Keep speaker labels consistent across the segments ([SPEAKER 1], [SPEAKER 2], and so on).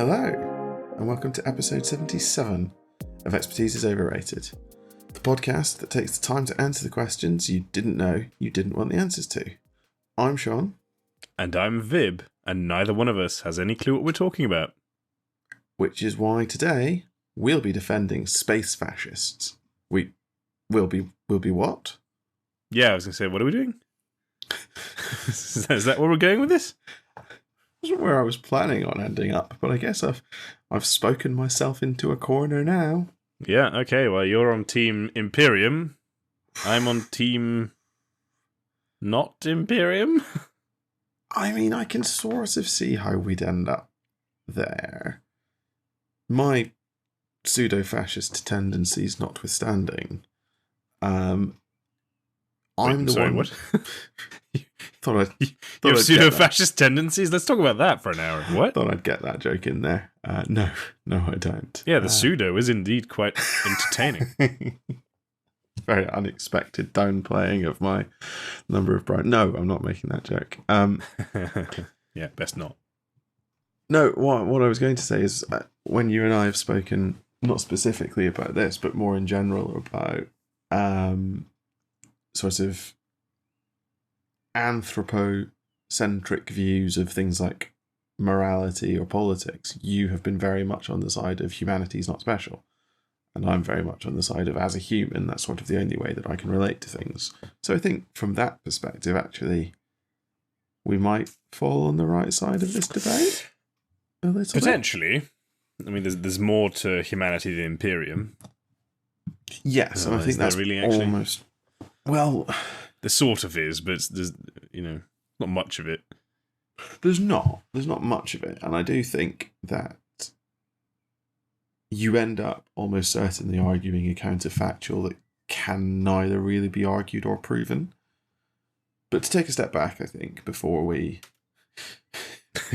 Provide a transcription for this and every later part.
[SPEAKER 1] Hello, and welcome to episode 77 of Expertise is Overrated, the podcast that takes the time to answer the questions you didn't know you didn't want the answers to. I'm Sean.
[SPEAKER 2] And I'm Vib, and neither one of us has any clue what we're talking about.
[SPEAKER 1] Which is why today we'll be defending space fascists. We'll be what?
[SPEAKER 2] Yeah, I was going to say, what are we doing? Is that where we're going with this?
[SPEAKER 1] Wasn't where I was planning on ending up, but I guess I've spoken myself into a corner now.
[SPEAKER 2] Yeah, okay, well, you're on Team Imperium. I'm on Team... not Imperium?
[SPEAKER 1] I mean, I can sort of see how we'd end up there. My pseudo-fascist tendencies notwithstanding, I'm the
[SPEAKER 2] sorry,
[SPEAKER 1] one...
[SPEAKER 2] what?
[SPEAKER 1] Thought
[SPEAKER 2] Your
[SPEAKER 1] I'd
[SPEAKER 2] pseudo-fascist tendencies? Let's talk about that for an hour. What?
[SPEAKER 1] Thought I'd get that joke in there. No, I don't.
[SPEAKER 2] Yeah, the pseudo is indeed quite entertaining.
[SPEAKER 1] Very unexpected downplaying of my number of bright... No, I'm not making that joke.
[SPEAKER 2] Yeah, best not.
[SPEAKER 1] No, what I was going to say is when you and I have spoken, not specifically about this, but more in general about sort of anthropocentric views of things like morality or politics, you have been very much on the side of humanity is not special. And I'm very much on the side of, as a human, that's sort of the only way that I can relate to things. So I think from that perspective, actually, we might fall on the right side of this debate a little
[SPEAKER 2] Potentially. I mean, there's more to humanity than Imperium.
[SPEAKER 1] Yes, and I think that's
[SPEAKER 2] really actually
[SPEAKER 1] almost... Well...
[SPEAKER 2] There sort of is, but there's, not much of it.
[SPEAKER 1] There's not much of it, and I do think that you end up almost certainly arguing a counterfactual that can neither really be argued or proven. But to take a step back, I think, before we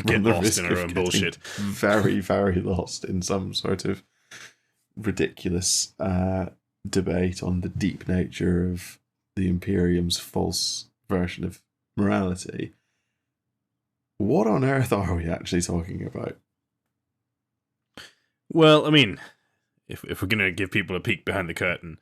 [SPEAKER 2] get lost in our own bullshit.
[SPEAKER 1] Very, very lost in some sort of ridiculous debate on the deep nature of the Imperium's false version of morality. What on earth are we actually talking about?
[SPEAKER 2] Well, I mean, if we're going to give people a peek behind the curtain,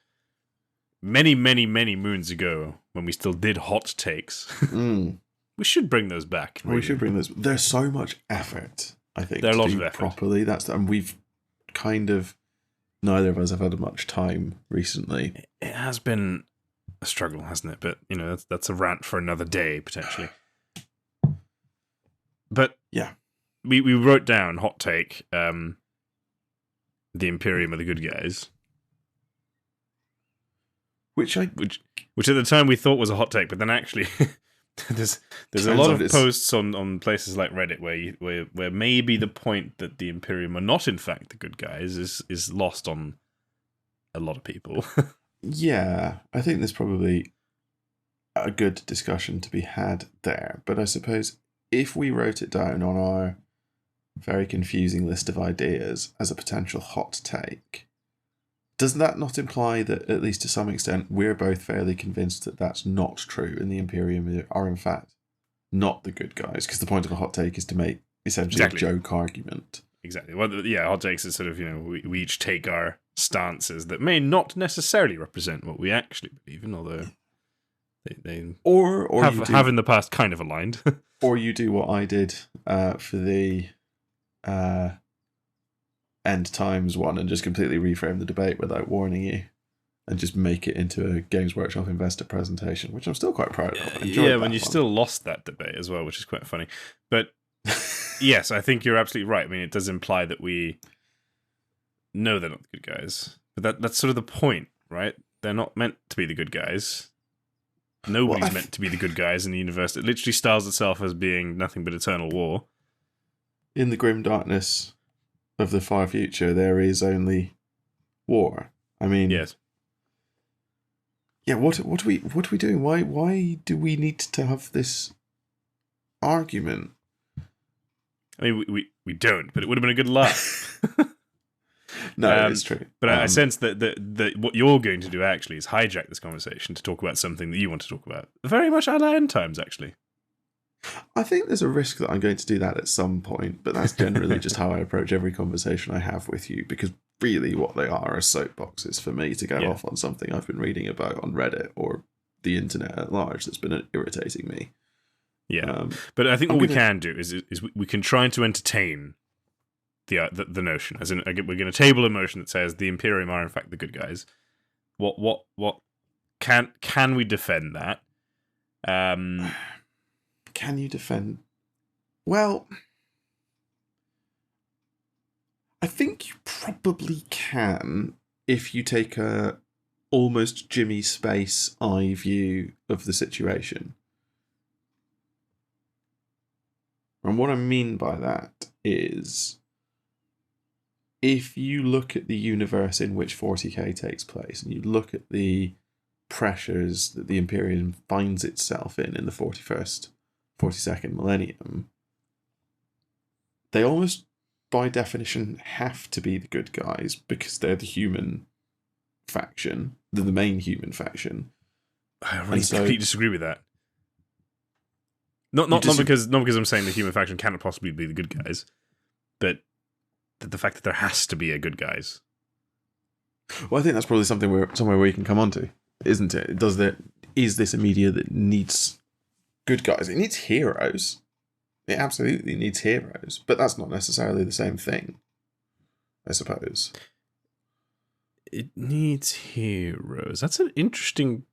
[SPEAKER 2] many, many, many moons ago, when we still did hot takes, we should bring those back. Really.
[SPEAKER 1] We should bring those. There's so much effort, I think,
[SPEAKER 2] there's a lot
[SPEAKER 1] do
[SPEAKER 2] of effort.
[SPEAKER 1] Properly. And we've kind of, neither of us have had much time recently.
[SPEAKER 2] It has been a struggle, hasn't it? But, that's a rant for another day, potentially. But,
[SPEAKER 1] yeah,
[SPEAKER 2] we wrote down, hot take, the Imperium are the good guys. Which at the time we thought was a hot take, but then actually there's a lot of posts on places like Reddit where maybe the point that the Imperium are not in fact the good guys is lost on a lot of people.
[SPEAKER 1] Yeah, I think there's probably a good discussion to be had there. But I suppose if we wrote it down on our very confusing list of ideas as a potential hot take, does that not imply that, at least to some extent, we're both fairly convinced that that's not true and the Imperium are in fact not the good guys? Because the point of a hot take is to make essentially a joke argument.
[SPEAKER 2] Exactly. Well, yeah, hot takes is sort of, we each take our stances that may not necessarily represent what we actually believe in, although they have in the past kind of aligned.
[SPEAKER 1] Or you do what I did for the end times one and just completely reframe the debate without warning you and just make it into a Games Workshop investor presentation, which I'm still quite proud of.
[SPEAKER 2] Yeah, when you still lost that debate as well, which is quite funny. But yes, I think you're absolutely right. I mean, it does imply that we know they're not the good guys, but that's sort of the point, right? They're not meant to be the good guys. Nobody's meant to be the good guys in the universe. It literally styles itself as being nothing but eternal war.
[SPEAKER 1] In the grim darkness of the far future, there is only war. I mean,
[SPEAKER 2] yes.
[SPEAKER 1] Yeah. What are we doing? Why do we need to have this argument?
[SPEAKER 2] I mean, we don't, but it would have been a good laugh.
[SPEAKER 1] No, it's true.
[SPEAKER 2] But I sense that what you're going to do actually is hijack this conversation to talk about something that you want to talk about. Very much a la end times, actually.
[SPEAKER 1] I think there's a risk that I'm going to do that at some point, but that's generally just how I approach every conversation I have with you, because really what they are soapboxes for me to go off on something I've been reading about on Reddit or the internet at large that's been irritating me.
[SPEAKER 2] Yeah, but I think what we can do is we can try to entertain the notion, as in we're going to table a motion that says the Imperium are in fact the good guys. What can we defend that?
[SPEAKER 1] Can you defend? Well, I think you probably can if you take a almost Jimmy Space eye view of the situation. And what I mean by that is, if you look at the universe in which 40k takes place, and you look at the pressures that the Imperium finds itself in the 42nd millennium, they almost, by definition, have to be the good guys because they're the human faction. They're the main human faction.
[SPEAKER 2] I really completely disagree with that. Not because I'm saying the human faction cannot possibly be the good guys, but the fact that there has to be a good guys.
[SPEAKER 1] Well, I think that's probably somewhere where you can come on to, isn't it? Is this a media that needs good guys? It needs heroes. It absolutely needs heroes, but that's not necessarily the same thing, I suppose.
[SPEAKER 2] It needs heroes. That's an interesting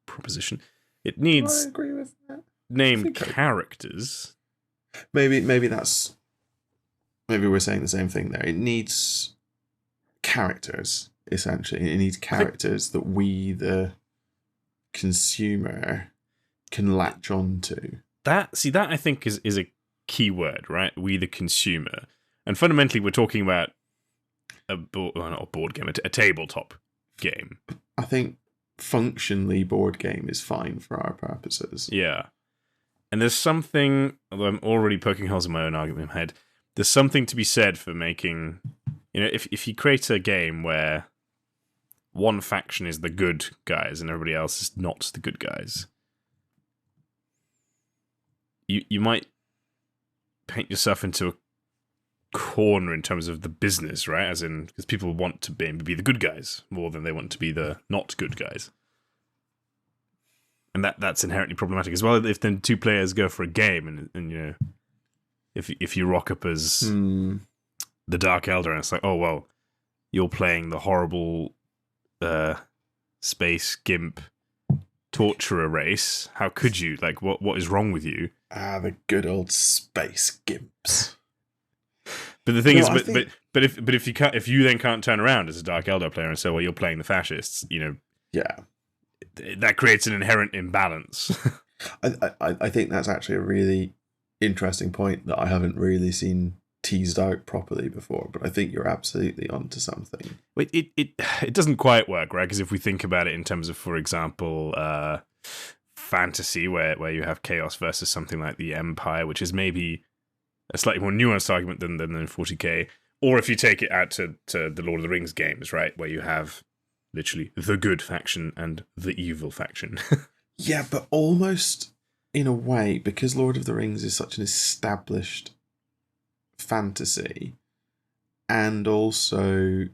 [SPEAKER 2] proposition. It needs
[SPEAKER 1] I agree with that.
[SPEAKER 2] Named characters.
[SPEAKER 1] Maybe we're saying the same thing there. It needs characters, essentially. It needs characters that we, the consumer, can latch on to. That
[SPEAKER 2] I think is a key word, right? We, the consumer. And fundamentally, we're talking about not a board game, a tabletop game.
[SPEAKER 1] I think functionally board game is fine for our purposes.
[SPEAKER 2] Yeah. And there's something, although I'm already poking holes in my own argument in my head, there's something to be said for making, if you create a game where one faction is the good guys and everybody else is not the good guys, you might paint yourself into a corner in terms of the business, right? As in, because people want to be the good guys more than they want to be the not good guys. And that's inherently problematic as well. If then two players go for a game, and if you rock up as the Dark Elder, and it's like, oh well, you're playing the horrible space gimp torturer race. How could you? Like, what is wrong with you?
[SPEAKER 1] The good old space gimps.
[SPEAKER 2] But the thing is, if you then can't turn around as a Dark Elder player and say, well, you're playing the fascists,
[SPEAKER 1] yeah.
[SPEAKER 2] That creates an inherent imbalance.
[SPEAKER 1] I think that's actually a really interesting point that I haven't really seen teased out properly before, but I think you're absolutely onto something.
[SPEAKER 2] It doesn't quite work, right? Because if we think about it in terms of, for example, fantasy, where you have chaos versus something like the Empire, which is maybe a slightly more nuanced argument than 40k, or if you take it out to the Lord of the Rings games, right, where you have literally the good faction and the evil faction.
[SPEAKER 1] Yeah, but almost in a way, because Lord of the Rings is such an established fantasy, and also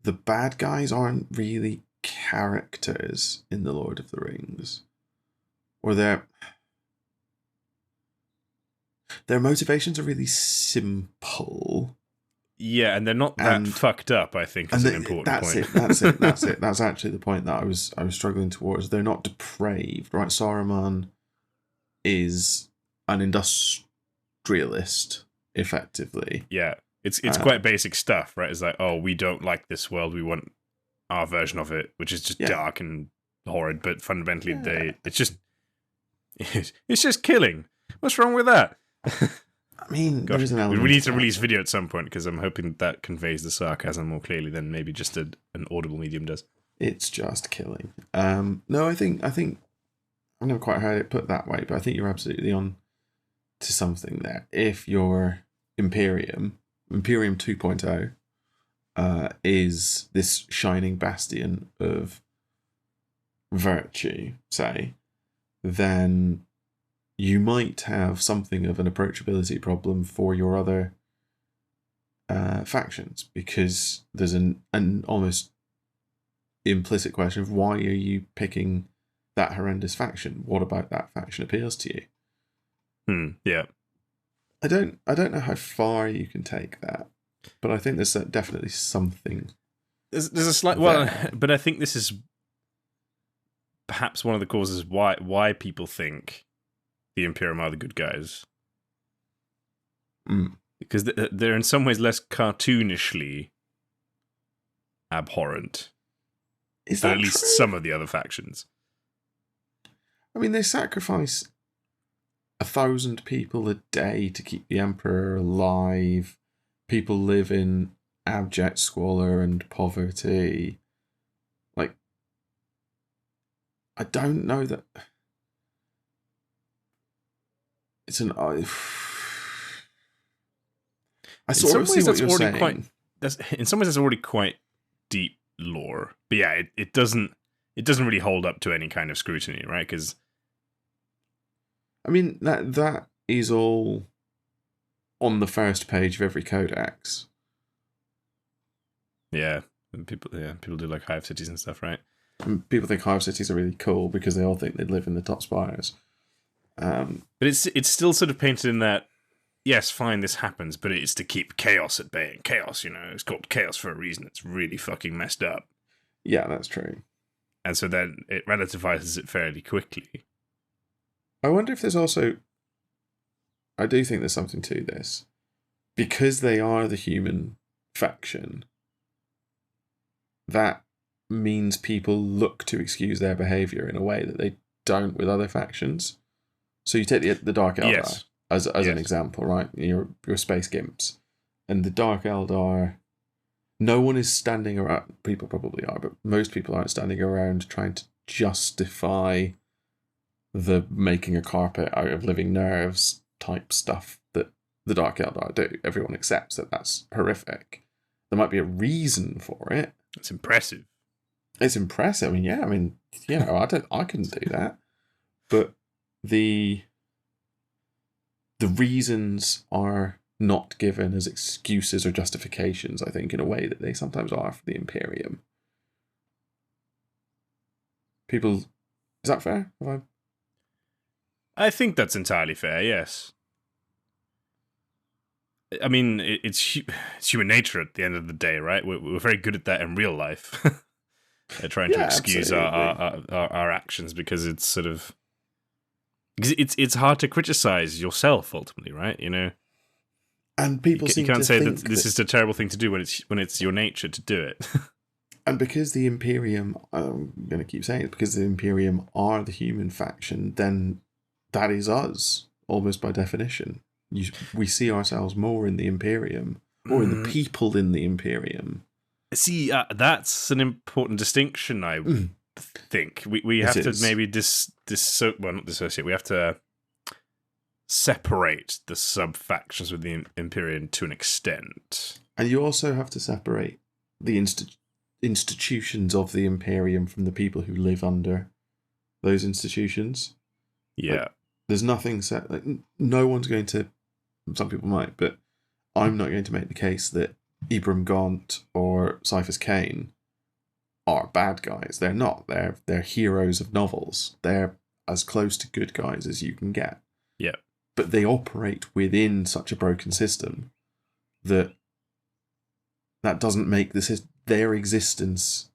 [SPEAKER 1] the bad guys aren't really characters in the Lord of the Rings, or their motivations are really simple.
[SPEAKER 2] Yeah, and they're not that fucked up, I think, is an important point.
[SPEAKER 1] That's it. That's actually the point that I was struggling towards. They're not depraved, right? Saruman is an industrialist, effectively.
[SPEAKER 2] Yeah, it's quite basic stuff, right? It's like, oh, we don't like this world, we want our version of it, which is just dark and horrid, but fundamentally it's just killing. What's wrong with that?
[SPEAKER 1] I mean,
[SPEAKER 2] gosh,
[SPEAKER 1] there's an element.
[SPEAKER 2] We need to release video at some point because I'm hoping that conveys the sarcasm more clearly than maybe just an audible medium does.
[SPEAKER 1] It's just killing. No, I think I've never quite heard it put that way, but I think you're absolutely on to something there. If your Imperium 2.0, is this shining bastion of virtue, say, then you might have something of an approachability problem for your other factions, because there's an almost implicit question of why are you picking that horrendous faction? What about that faction appeals to you?
[SPEAKER 2] Yeah.
[SPEAKER 1] I don't know how far you can take that, but I think there's definitely something.
[SPEAKER 2] There's a slight but I think this is perhaps one of the causes why people think the Imperium are the good guys. Because they're in some ways less cartoonishly abhorrent than at least some of the other factions.
[SPEAKER 1] I mean, they sacrifice 1,000 people a day to keep the Emperor alive. People live in abject squalor and poverty. Like, I don't know that it's an. I sort of see what you're saying.
[SPEAKER 2] In some ways, that's already quite deep lore. But yeah, it doesn't really hold up to any kind of scrutiny, right? Because
[SPEAKER 1] I mean, that is all on the first page of every codex.
[SPEAKER 2] Yeah, people do like hive cities and stuff, right?
[SPEAKER 1] And people think hive cities are really cool because they all think they live in the top spires.
[SPEAKER 2] But it's still sort of painted in that, yes, fine, this happens, but it's to keep chaos at bay. And chaos, it's called chaos for a reason. It's really fucking messed up.
[SPEAKER 1] Yeah, that's true.
[SPEAKER 2] And so then it relativizes it fairly quickly.
[SPEAKER 1] I wonder if there's also... I do think there's something to this. Because they are the human faction, that means people look to excuse their behaviour in a way that they don't with other factions. So you take the Dark Eldar as an example, right? You're space gimps. And the Dark Eldar... No one is standing around... People probably are, but most people aren't standing around trying to justify the making a carpet out of living nerves type stuff that the Dark Eldar do. Everyone accepts that that's horrific. There might be a reason for it.
[SPEAKER 2] It's impressive.
[SPEAKER 1] It's impressive. I couldn't do that. But the reasons are not given as excuses or justifications, I think, in a way that they sometimes are for the Imperium. People... Is that fair?
[SPEAKER 2] I think that's entirely fair, yes. I mean, it's human nature at the end of the day, right? We're very good at that in real life. Trying to excuse our actions because it's sort of... Because it's hard to criticize yourself, ultimately, right?
[SPEAKER 1] And people
[SPEAKER 2] you can't say that this is a terrible thing to do when it's your nature to do it.
[SPEAKER 1] And because the Imperium... I'm going to keep saying it, because the Imperium are the human faction, then... That is us, almost by definition. We see ourselves more in the Imperium, or in the people in the Imperium.
[SPEAKER 2] See, that's an important distinction, I think. We have to maybe not dissociate. We have to separate the sub-factions with the Imperium to an extent.
[SPEAKER 1] And you also have to separate the institutions of the Imperium from the people who live under those institutions.
[SPEAKER 2] Yeah.
[SPEAKER 1] There's nothing set. No one's going to... Some people might, but I'm not going to make the case that Ibram Gaunt or Cyphers Kane are bad guys. They're not. They're heroes of novels. They're as close to good guys as you can get.
[SPEAKER 2] Yeah.
[SPEAKER 1] But they operate within such a broken system that doesn't make their existence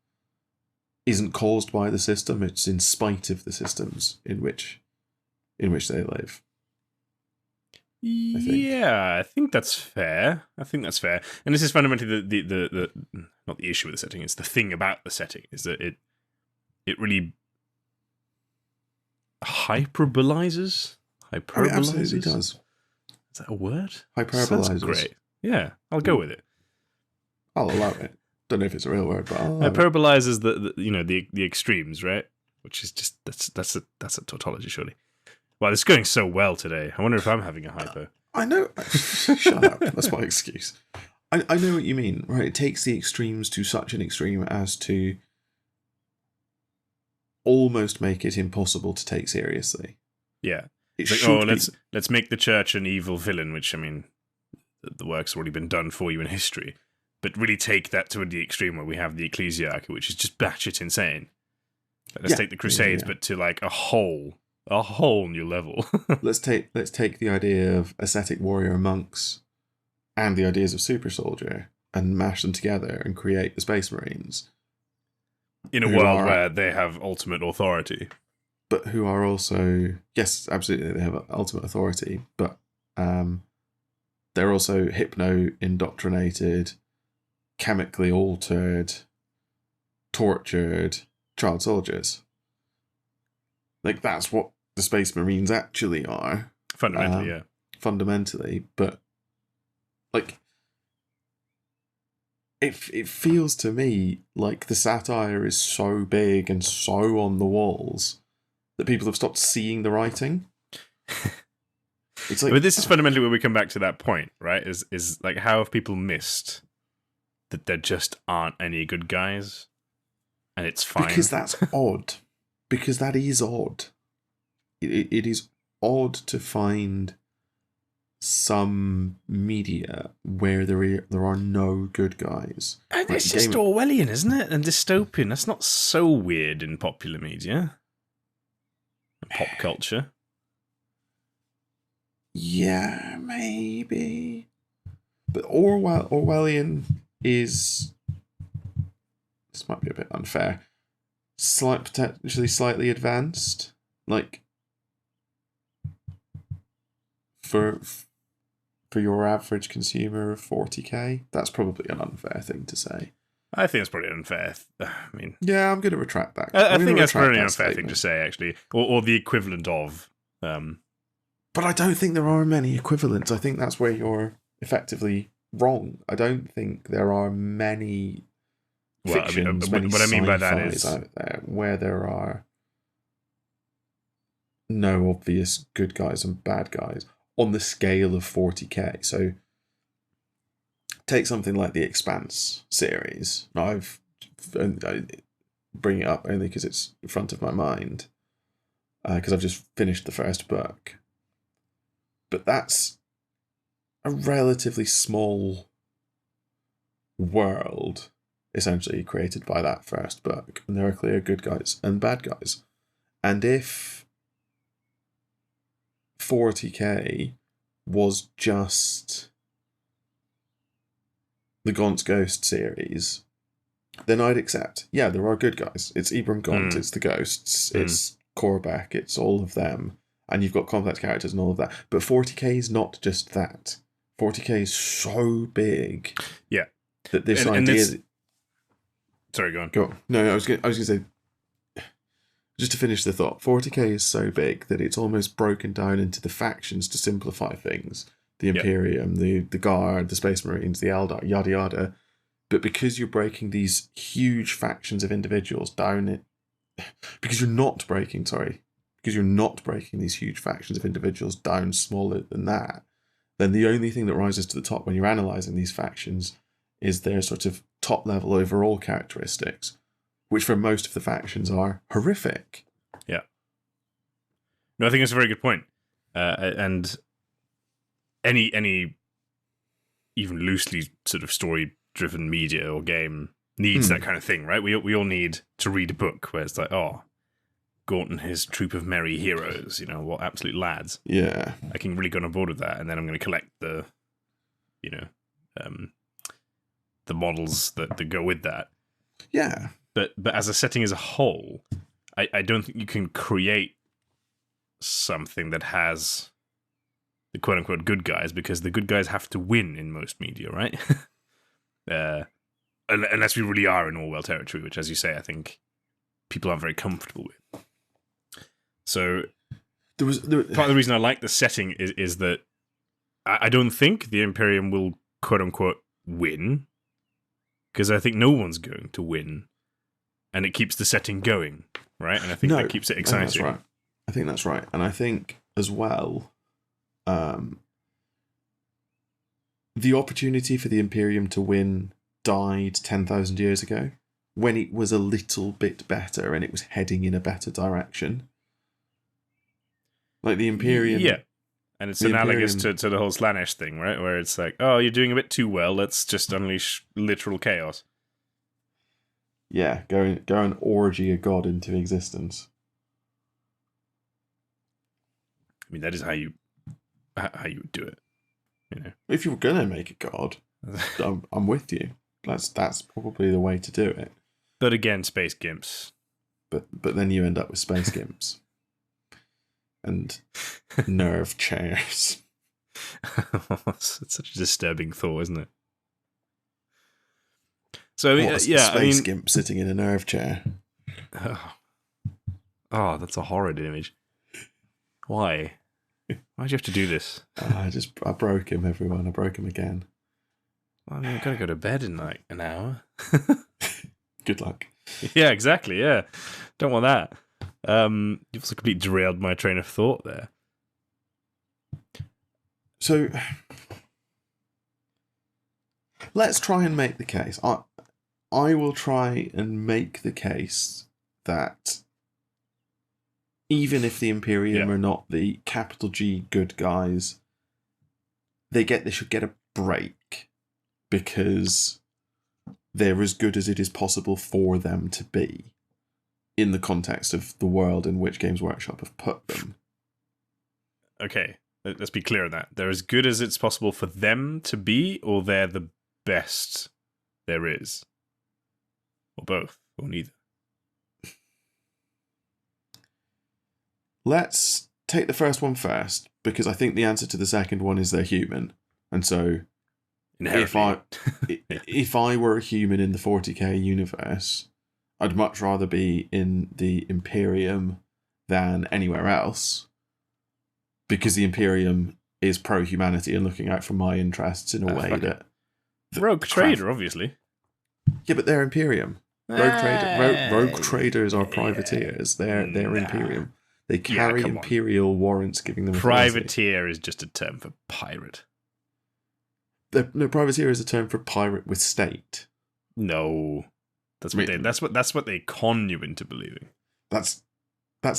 [SPEAKER 1] isn't caused by the system. It's in spite of the systems in which they live.
[SPEAKER 2] I think that's fair. And this is fundamentally the not the issue with the setting, it's the thing about the setting, is that it really hyperbolizes.
[SPEAKER 1] It absolutely does.
[SPEAKER 2] Is that a word?
[SPEAKER 1] Hyperbolizes.
[SPEAKER 2] Sounds great. Yeah, I'll go with it.
[SPEAKER 1] I'll allow it. Don't know if it's a real word, but I'll allow
[SPEAKER 2] hyperbolizes the extremes, right? Which is just that's a tautology, surely. Wow, this is going so well today. I wonder if I'm having a hypo.
[SPEAKER 1] I know. Shut up. That's my excuse. I know what you mean, right? It takes the extremes to such an extreme as to almost make it impossible to take seriously.
[SPEAKER 2] Yeah.
[SPEAKER 1] It
[SPEAKER 2] It's like,
[SPEAKER 1] should
[SPEAKER 2] oh,
[SPEAKER 1] be.
[SPEAKER 2] let's make the church an evil villain, which, I mean, the work's already been done for you in history. But really take that to the extreme where we have the ecclesiarchy, which is just batshit insane. Like, let's take the Crusades, but to like a whole new level.
[SPEAKER 1] Let's take the idea of ascetic warrior monks and the ideas of super soldier and mash them together and create the Space Marines.
[SPEAKER 2] In a world where they have ultimate authority.
[SPEAKER 1] But who are also, yes, absolutely, they have ultimate authority, but they're also hypno-indoctrinated, chemically altered, tortured child soldiers. Like, that's what the Space Marines actually are.
[SPEAKER 2] Fundamentally, yeah.
[SPEAKER 1] Fundamentally, but, like, it feels to me like the satire is so big and so on the walls that people have stopped seeing the writing. It's like,
[SPEAKER 2] but this is fundamentally where we come back to that point, right? Is like, how have people missed that there just aren't any good guys, and it's fine?
[SPEAKER 1] Because that's odd. Because that is odd. It is odd to find some media where there are no good guys.
[SPEAKER 2] And it's just Orwellian, isn't it? And dystopian. That's not so weird in popular media. Pop culture.
[SPEAKER 1] Yeah, maybe. But Orwellian is... This might be a bit unfair. Potentially slightly advanced. Like, for your average consumer of 40k, that's probably an unfair thing to say.
[SPEAKER 2] I think it's probably unfair. I mean,
[SPEAKER 1] yeah, I'm going to retract that.
[SPEAKER 2] I think that's probably an unfair thing to say, actually, or the equivalent of.
[SPEAKER 1] But I don't think there are many equivalents. I think that's where you're effectively wrong. I don't think there are many fictions, many what I mean by that is out there where there are no obvious good guys and bad guys on the scale of 40k. So take something like the Expanse series. I bring it up only because it's in front of my mind, because I've just finished the first book. But that's a relatively small world, essentially, created by that first book. And there are clear good guys and bad guys. And if 40k was just the Gaunt's Ghost series, then I'd accept, yeah, there are good guys. It's Ibram Gaunt, it's the Ghosts, it's Korvac, it's all of them. And you've got complex characters and all of that. But 40k is not just that. 40k is so big.
[SPEAKER 2] Yeah.
[SPEAKER 1] That this idea...
[SPEAKER 2] Sorry, go on.
[SPEAKER 1] Go on. No, I was going to say... Just to finish the thought, 40k is so big that it's almost broken down into the factions to simplify things. The Imperium, the Guard, the Space Marines, the Eldar, yada yada. But because you're breaking these huge factions of individuals down it... Because you're not breaking these huge factions of individuals down smaller than that, then the only thing that rises to the top when you're analysing these factions is their sort of top-level overall characteristics, which for most of the factions are horrific.
[SPEAKER 2] Yeah. No, I think that's a very good point. And any even loosely sort of story-driven media or game needs that kind of thing, right? We all need to read a book where it's like, oh, Gaunt and his troop of merry heroes, what absolute lads.
[SPEAKER 1] Yeah.
[SPEAKER 2] I can really get on board with that, and then I'm going to collect the models that go with that.
[SPEAKER 1] Yeah.
[SPEAKER 2] But as a setting as a whole, I don't think you can create something that has the quote-unquote good guys, because the good guys have to win in most media, right? Unless we really are in Orwell territory, which, as you say, I think people aren't very comfortable with. So part of the reason I like the setting is that I don't think the Imperium will quote-unquote win, because I think no one's going to win, and it keeps the setting going, right? And I think that keeps it exciting.
[SPEAKER 1] That's right. I think that's right. And I think, as well, the opportunity for the Imperium to win died 10,000 years ago, when it was a little bit better and it was heading in a better direction. Like the Imperium.
[SPEAKER 2] Yeah. And it's
[SPEAKER 1] The
[SPEAKER 2] analogous
[SPEAKER 1] Imperium,
[SPEAKER 2] to the whole Slanesh thing, right? Where it's like, oh, you're doing a bit too well. Let's just unleash literal chaos.
[SPEAKER 1] yeah, go and orgy a god into existence.
[SPEAKER 2] I mean, that is how you would do it. You know,
[SPEAKER 1] If you were gonna make a god, I'm with you. That's probably the way to do it.
[SPEAKER 2] but again, space gimps.
[SPEAKER 1] But then you end up with space gimps and nerve chairs.
[SPEAKER 2] It's such a disturbing thought, isn't it? So I mean,
[SPEAKER 1] What, a
[SPEAKER 2] yeah,
[SPEAKER 1] space gimp sitting in a nerve chair.
[SPEAKER 2] Oh, that's a horrid image. Why? Why'd you have to do this?
[SPEAKER 1] I broke him, everyone. I broke him again.
[SPEAKER 2] Well, I mean, I've got to go to bed in like an hour.
[SPEAKER 1] Good luck.
[SPEAKER 2] Yeah, exactly. Yeah, don't want that. You've also completely derailed my train of thought there.
[SPEAKER 1] So let's try and make the case. I will try and make the case that even if the Imperium are not the capital G good guys, they should get a break because they're as good as it is possible for them to be in the context of the world in which Games Workshop have put them.
[SPEAKER 2] Okay, let's be clear on that. They're as good as it's possible for them to be, or they're the best there is? Or both, or neither?
[SPEAKER 1] Let's take the first one first, because I think the answer to the second one is they're human. And so if I were a human in the 40k universe, I'd much rather be in the Imperium than anywhere else, because the Imperium is pro-humanity and looking out for my interests in a way that...
[SPEAKER 2] Rogue trader, obviously.
[SPEAKER 1] Yeah, but they're Imperium. Rogue traders are privateers. They're Imperium. They carry imperial warrants giving them authority.
[SPEAKER 2] Privateer is just a term for pirate.
[SPEAKER 1] No, privateer is a term for pirate with state.
[SPEAKER 2] No, that's what they con you into believing.
[SPEAKER 1] That's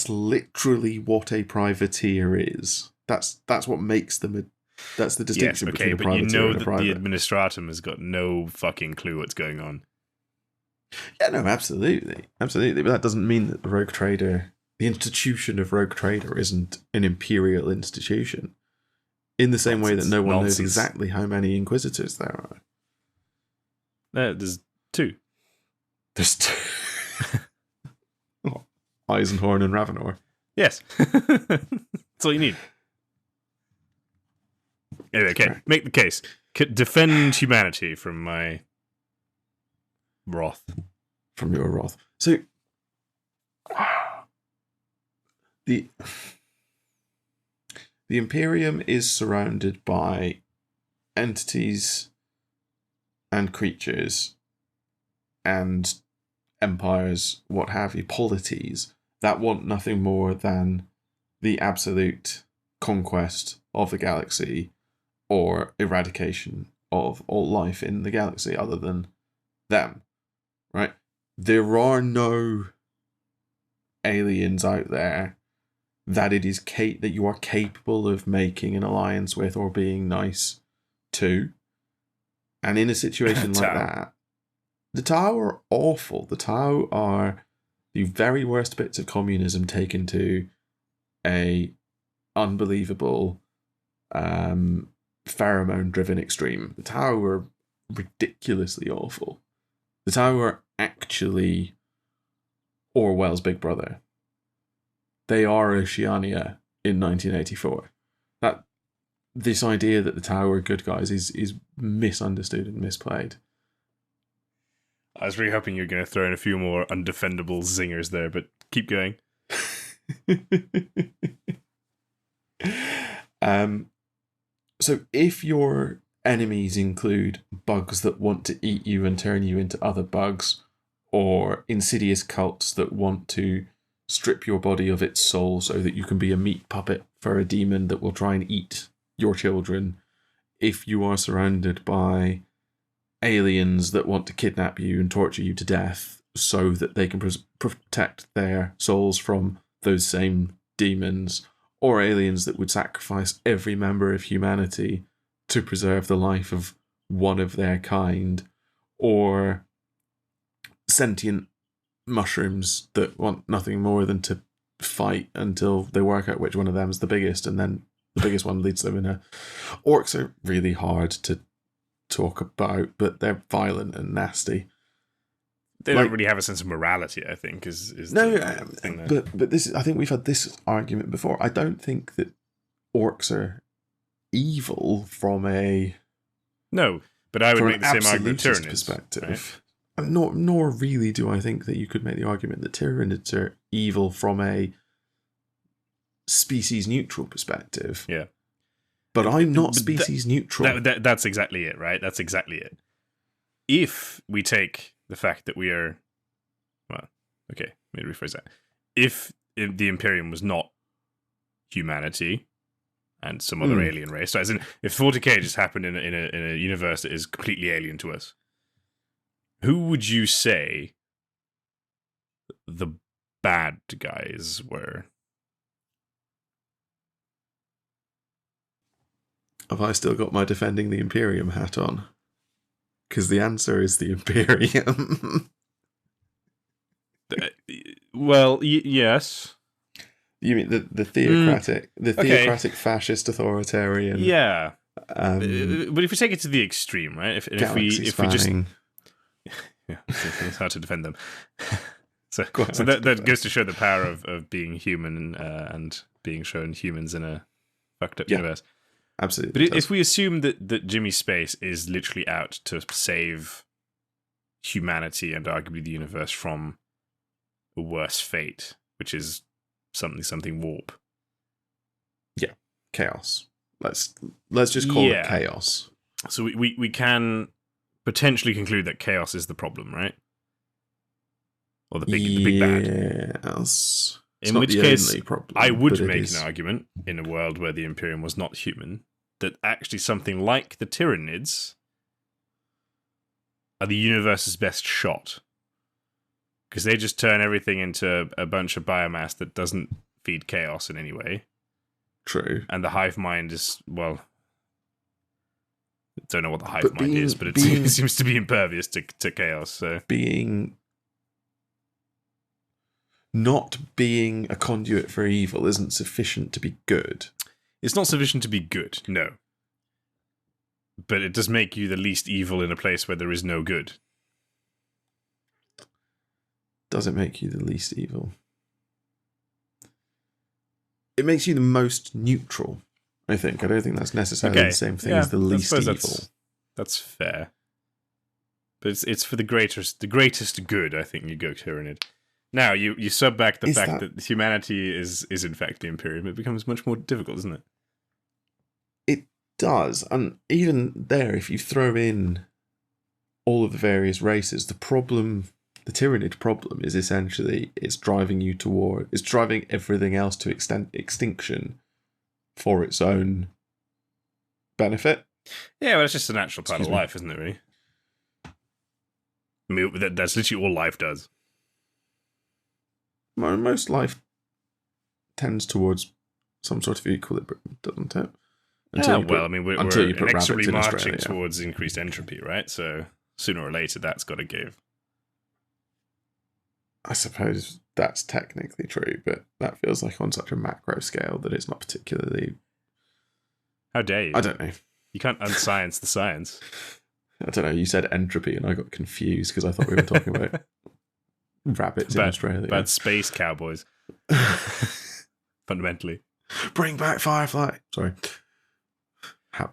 [SPEAKER 1] literally what a privateer is. That's what makes them that's the distinction between a privateer and a private.
[SPEAKER 2] But you know that the administratum has got no fucking clue what's going on.
[SPEAKER 1] Yeah, no, absolutely. But that doesn't mean that the rogue trader, the institution of rogue trader, isn't an imperial institution. In the same way that no one knows exactly how many inquisitors there are.
[SPEAKER 2] There's two.
[SPEAKER 1] There's two. Eisenhorn and Ravenor.
[SPEAKER 2] Yes. That's all you need. Anyway, okay, make the case. Defend humanity from my wrath.
[SPEAKER 1] From your wrath. So, the Imperium is surrounded by entities and creatures and empires, what have you, polities, that want nothing more than the absolute conquest of the galaxy or eradication of all life in the galaxy other than them, right? There are no aliens out there that it is that you are capable of making an alliance with or being nice to. And in a situation like that, the Tau are awful. The Tau are the very worst bits of communism taken to a unbelievable pheromone-driven extreme. The Tau are ridiculously awful. The Tau are actually Orwell's Big Brother. They are Oceania in 1984. This idea that the Tau are good guys is misunderstood and misplayed.
[SPEAKER 2] I was really hoping you were going to throw in a few more undefendable zingers there, but keep going.
[SPEAKER 1] So if your enemies include bugs that want to eat you and turn you into other bugs, or insidious cults that want to strip your body of its soul so that you can be a meat puppet for a demon that will try and eat your children, if you are surrounded by aliens that want to kidnap you and torture you to death so that they can protect their souls from those same demons, or aliens that would sacrifice every member of humanity to preserve the life of one of their kind, or sentient mushrooms that want nothing more than to fight until they work out which one of them is the biggest, and then the biggest one leads them in a... Orcs are really hard to talk about, but they're violent and nasty.
[SPEAKER 2] They don't really have a sense of morality, I think, is
[SPEAKER 1] no,
[SPEAKER 2] the thing there.
[SPEAKER 1] but this, I think we've had this argument before. I don't think that orcs are evil from a...
[SPEAKER 2] No, but I would make the same argument
[SPEAKER 1] absolutist
[SPEAKER 2] Tyranids
[SPEAKER 1] perspective.
[SPEAKER 2] Right?
[SPEAKER 1] Nor really do I think that you could make the argument that Tyranids are evil from a species neutral perspective.
[SPEAKER 2] Yeah.
[SPEAKER 1] But I'm not species neutral.
[SPEAKER 2] That's exactly it, right? That's exactly it. If we take the fact that we are... Well, okay, let me rephrase that. If the Imperium was not humanity and some other alien race, so as in, if 40k just happened in a universe that is completely alien to us, who would you say the bad guys were?
[SPEAKER 1] Have I still got my defending the Imperium hat on? Because the answer is the Imperium.
[SPEAKER 2] Well, yes.
[SPEAKER 1] You mean the theocratic fascist authoritarian?
[SPEAKER 2] Yeah. But if we take it to the extreme, right? If we just... Yeah, it's hard to defend them. So that goes to show the power of being human and being shown humans in a fucked up universe.
[SPEAKER 1] Absolutely.
[SPEAKER 2] But if we assume that Jimmy Space is literally out to save humanity and arguably the universe from a worse fate, which is something warp.
[SPEAKER 1] Yeah, chaos. Let's just call it chaos.
[SPEAKER 2] So we can potentially conclude that chaos is the problem, right? Or the big bad.
[SPEAKER 1] Yes.
[SPEAKER 2] In which case, I would make an argument in a world where the Imperium was not human that actually something like the Tyranids are the universe's best shot. Because they just turn everything into a bunch of biomass that doesn't feed chaos in any way.
[SPEAKER 1] True.
[SPEAKER 2] And the hive mind is, well, I don't know what the hive mind is, but it seems to be impervious to chaos. So
[SPEAKER 1] not being a conduit for evil isn't sufficient to be good.
[SPEAKER 2] It's not sufficient to be good, no. But it does make you the least evil in a place where there is no good.
[SPEAKER 1] Does it make you the least evil? It makes you the most neutral, I think. I don't think that's necessarily the same thing as the least evil.
[SPEAKER 2] That's fair. But it's for the greatest good, I think you go Tyranid. Now, you sub back the fact that humanity is in fact the Imperium, it becomes much more difficult, doesn't it?
[SPEAKER 1] It does. And even there, if you throw in all of the various races, the Tyranid problem is essentially it's driving everything else to extinction for its own benefit.
[SPEAKER 2] Yeah, well, it's just a natural part of life, isn't it, really? I mean, that's literally all life does.
[SPEAKER 1] Most life tends towards some sort of equilibrium, doesn't it?
[SPEAKER 2] We're inexorably marching towards increased entropy, right? So sooner or later, that's got to give.
[SPEAKER 1] I suppose that's technically true, but that feels like on such a macro scale that it's not particularly...
[SPEAKER 2] How dare you?
[SPEAKER 1] I don't know.
[SPEAKER 2] You can't unscience the science.
[SPEAKER 1] I don't know. You said entropy and I got confused because I thought we were talking about rabbits in Australia.
[SPEAKER 2] About space cowboys. Fundamentally.
[SPEAKER 1] Bring back Firefly. Sorry.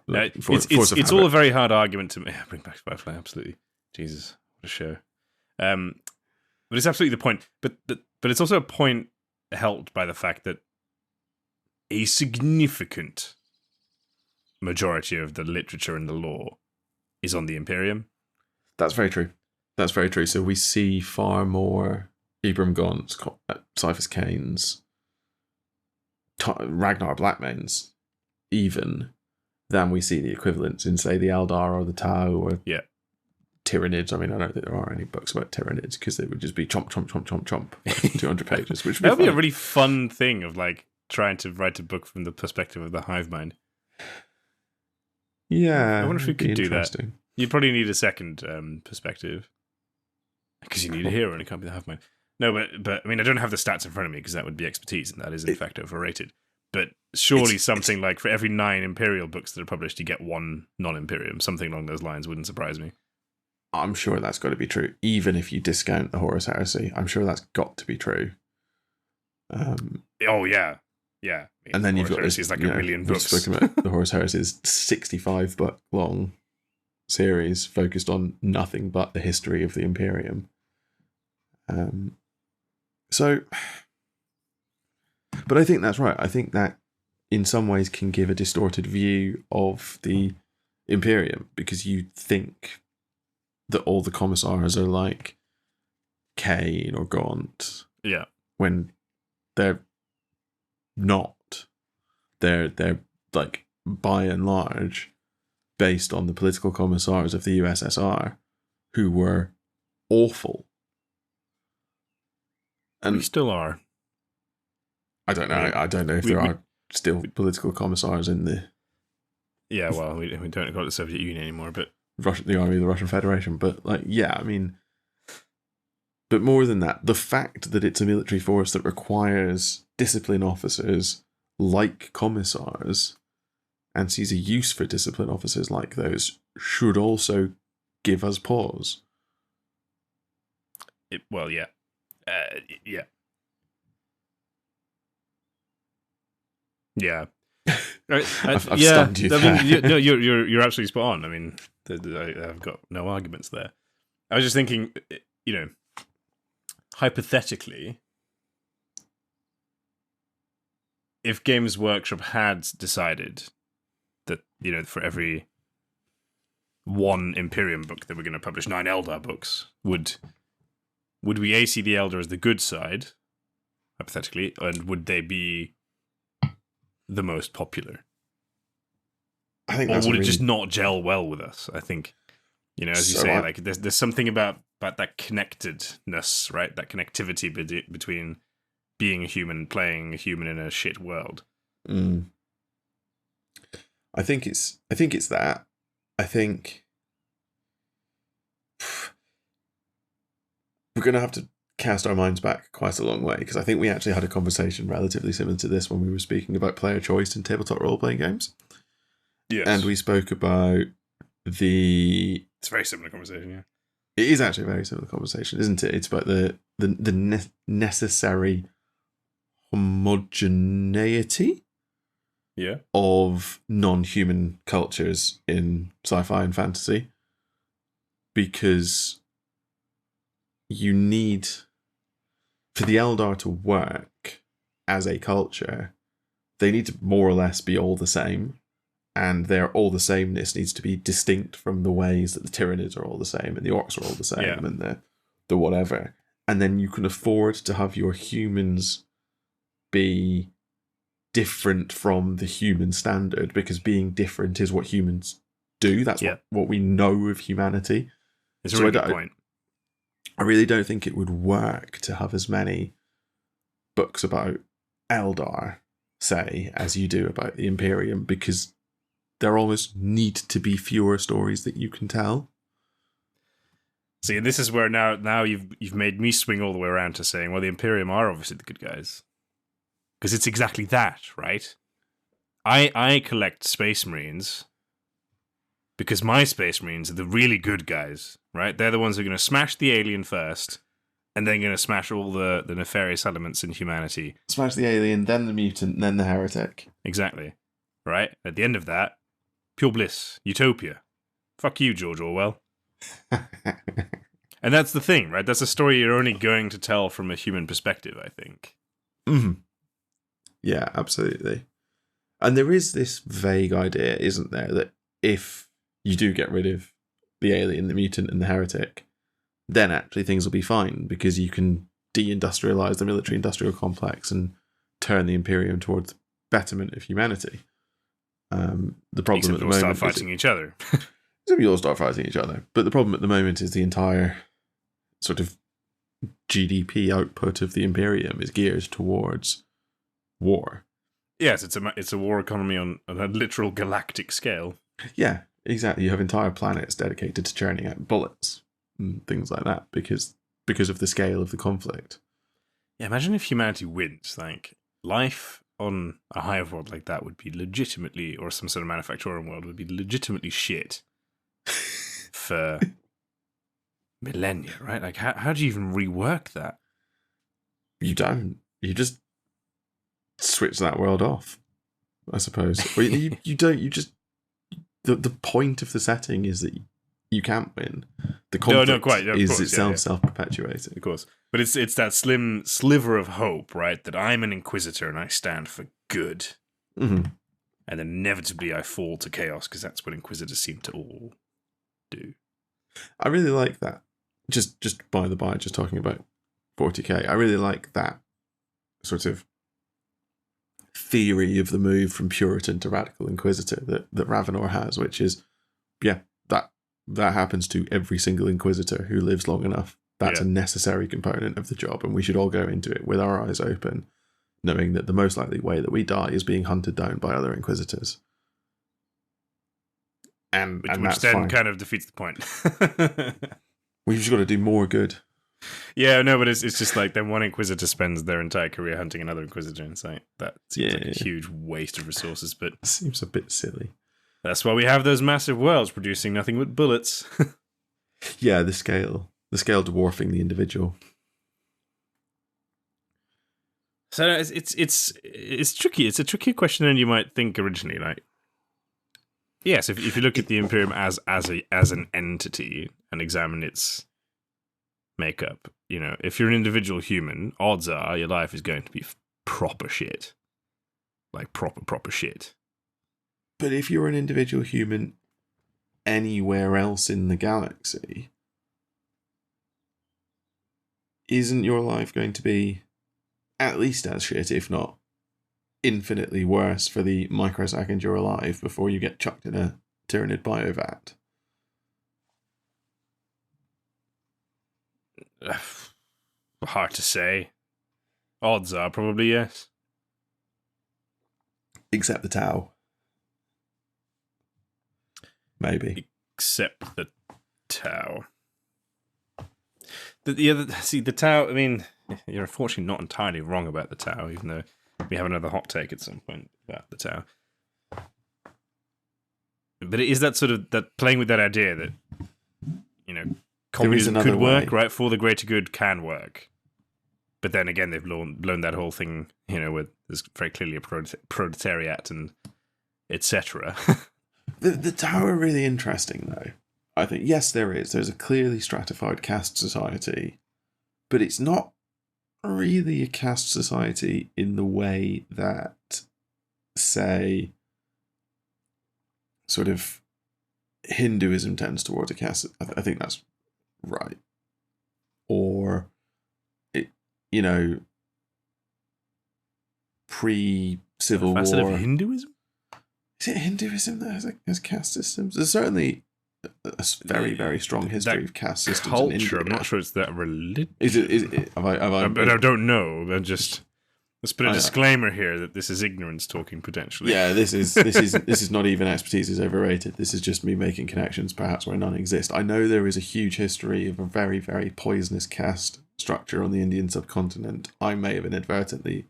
[SPEAKER 2] It's all a very hard argument to... Yeah, bring back Firefly, absolutely. Jesus, what a show. But it's absolutely the point. But it's also a point helped by the fact that a significant majority of the literature and the lore is on the Imperium.
[SPEAKER 1] That's very true. That's very true. So we see far more Ibram Gaunts, Cyphers Canes, Ragnar Blackmanes, even, than we see the equivalents in, say, the Eldar or the Tau or Tyranids. I mean, I don't think there are any books about Tyranids because they would just be chomp, chomp, chomp, chomp, chomp, 200 pages. Which
[SPEAKER 2] that would be a really fun thing of like trying to write a book from the perspective of the hive mind.
[SPEAKER 1] Yeah,
[SPEAKER 2] I wonder if we could do that.
[SPEAKER 1] interesting.
[SPEAKER 2] You'd probably need a second perspective because you need a hero and it can't be the hive mind. No, but I mean, I don't have the stats in front of me because that would be expertise, and that is in fact overrated. But surely something like for every 9 Imperial books that are published, you get 1 non-Imperium. Something along those lines wouldn't surprise me.
[SPEAKER 1] I'm sure that's got to be true, even if you discount the Horus Heresy. I'm sure that's got to be true.
[SPEAKER 2] Oh yeah. I mean,
[SPEAKER 1] And then you've got
[SPEAKER 2] Heresy
[SPEAKER 1] this,
[SPEAKER 2] is like a million books.
[SPEAKER 1] We've spoken about the Horus Heresy's 65 book long series focused on nothing but the history of the Imperium. But I think that's right. I think that in some ways can give a distorted view of the Imperium, because you think that all the commissars are like Kane or Gaunt.
[SPEAKER 2] Yeah.
[SPEAKER 1] When they're not. They're like, by and large, based on the political commissars of the USSR, who were awful. And
[SPEAKER 2] we still are.
[SPEAKER 1] I don't know. I don't know if there are still political commissars in the...
[SPEAKER 2] Yeah, well, we don't call it the Soviet Union anymore, but...
[SPEAKER 1] the army of the Russian Federation. But, like, yeah, I mean... But more than that, the fact that it's a military force that requires discipline officers like commissars and sees a use for discipline officers like those should also give us pause.
[SPEAKER 2] Well, yeah. Yeah. Yeah.
[SPEAKER 1] I've stunned you there.
[SPEAKER 2] I mean, you're absolutely spot on. I mean, I've got no arguments there. I was just thinking, hypothetically, if Games Workshop had decided that, for every 1 Imperium book that we're going to publish 9 Eldar books, would we see the Eldar as the good side, hypothetically, and would they be the most popular?
[SPEAKER 1] I think
[SPEAKER 2] or would it just not gel well with us? I think, as you say, like there's something about that connectedness, right? That connectivity between being a human, playing a human in a shit world.
[SPEAKER 1] I think it's that. I think we're going to have to cast our minds back quite a long way, because I think we actually had a conversation relatively similar to this when we were speaking about player choice in tabletop role-playing games.
[SPEAKER 2] Yes.
[SPEAKER 1] And we spoke about
[SPEAKER 2] It's a very similar conversation, yeah.
[SPEAKER 1] It is actually a very similar conversation, isn't it? It's about the necessary homogeneity of non-human cultures in sci-fi and fantasy, because you need, for the Eldar to work as a culture, they need to more or less be all the same, and their all the sameness needs to be distinct from the ways that the Tyranids are all the same and the Orcs are all the same, and the whatever. And then you can afford to have your humans be different from the human standard, because being different is what humans do. That's what we know of humanity.
[SPEAKER 2] It's a really good point.
[SPEAKER 1] I really don't think it would work to have as many books about Eldar, say, as you do about the Imperium, because there almost need to be fewer stories that you can tell.
[SPEAKER 2] See, and this is where now you've made me swing all the way around to saying, well, the Imperium are obviously the good guys. Because it's exactly that, right? I collect Space Marines because my Space Marines are the really good guys, right? They're the ones who are going to smash the alien first, and then going to smash all the nefarious elements in humanity.
[SPEAKER 1] Smash the alien, then the mutant, then the heretic.
[SPEAKER 2] Exactly. Right? At the end of that, pure bliss, utopia. Fuck you, George Orwell. And that's the thing, right? That's a story you're only going to tell from a human perspective, I think.
[SPEAKER 1] Mm-hmm. Yeah, absolutely. And there is this vague idea, isn't there, that if you do get rid of the alien, the mutant, and the heretic, then actually things will be fine, because you can deindustrialize the military-industrial complex and turn the Imperium towards the betterment of humanity. The problem at the moment
[SPEAKER 2] start fighting each other.
[SPEAKER 1] We all start fighting each other. But the problem at the moment is the entire sort of GDP output of the Imperium is geared towards war.
[SPEAKER 2] Yes, it's a war economy on a literal galactic scale.
[SPEAKER 1] Yeah, exactly. You have entire planets dedicated to churning out bullets and things like that because of the scale of the conflict.
[SPEAKER 2] Yeah, imagine if humanity wins. Like, life on a hive world like that would be legitimately, or some sort of manufacturing world would be legitimately shit for millennia, right? Like, how do you even rework that?
[SPEAKER 1] You don't. You just switch that world off, I suppose. Or you don't. You just the point of the setting is that you can't win. The conflict
[SPEAKER 2] quite. No, of
[SPEAKER 1] is
[SPEAKER 2] course,
[SPEAKER 1] itself self-perpetuating.
[SPEAKER 2] of course. But it's that slim sliver of hope, right? That I'm an inquisitor and I stand for good,
[SPEAKER 1] Mm-hmm.
[SPEAKER 2] and inevitably I fall to chaos because that's what inquisitors seem to all do.
[SPEAKER 1] I really like that. Just by the by, just talking about 40k, I really like that sort of theory of the move from Puritan to Radical Inquisitor that Ravenor has, which is, yeah, that happens to every single Inquisitor who lives long enough. That's a necessary component of the job, and we should all go into it with our eyes open, knowing that the most likely way that we die is being hunted down by other Inquisitors. Which
[SPEAKER 2] that's then fine. Kind of defeats the point.
[SPEAKER 1] We've just got to do more good.
[SPEAKER 2] Yeah, no, but it's just like then one Inquisitor spends their entire career hunting another Inquisitor, and it's like that seems like a huge waste of resources. But
[SPEAKER 1] it seems a bit silly.
[SPEAKER 2] That's why we have those massive worlds producing nothing but bullets.
[SPEAKER 1] Yeah, the scale dwarfing the individual.
[SPEAKER 2] So it's tricky. It's a trickier question than you might think originally. Like, yes, if you look at the Imperium as an entity and examine its makeup, you know, if you're an individual human, odds are your life is going to be proper shit, like proper shit.
[SPEAKER 1] But if you're an individual human anywhere else in the galaxy, isn't your life going to be at least as shit, if not infinitely worse, for the microsecond you're alive before you get chucked in a Tyranid biovat?
[SPEAKER 2] Hard to say. Odds are probably yes.
[SPEAKER 1] Except the Tau. Maybe.
[SPEAKER 2] Except the Tau. The Tau, I mean, you're unfortunately not entirely wrong about the Tau, even though we have another hot take at some point about the Tau. But it is that sort of, that playing with that idea that, you know, communism could work, right? For the greater good can work. But then again, they've blown that whole thing, you know, with there's very clearly a proletariat and etc.
[SPEAKER 1] The Tau are really interesting, though. I think, yes, there is. There's a clearly stratified caste society, but it's not really a caste society in the way that, say, sort of Hinduism tends towards a caste. I think that's right. Or, you know, pre-Civil War.
[SPEAKER 2] Facet of Hinduism?
[SPEAKER 1] Is it Hinduism that has caste systems? There's certainly a very, very strong history of caste systems
[SPEAKER 2] culture,
[SPEAKER 1] in India.
[SPEAKER 2] I'm not sure it's that religion.
[SPEAKER 1] Is it?
[SPEAKER 2] But I don't know. Let's put a disclaimer here that this is ignorance talking potentially.
[SPEAKER 1] Yeah, this is not even expertise is overrated. This is just me making connections perhaps where none exist. I know there is a huge history of a very, very poisonous caste structure on the Indian subcontinent. I may have inadvertently.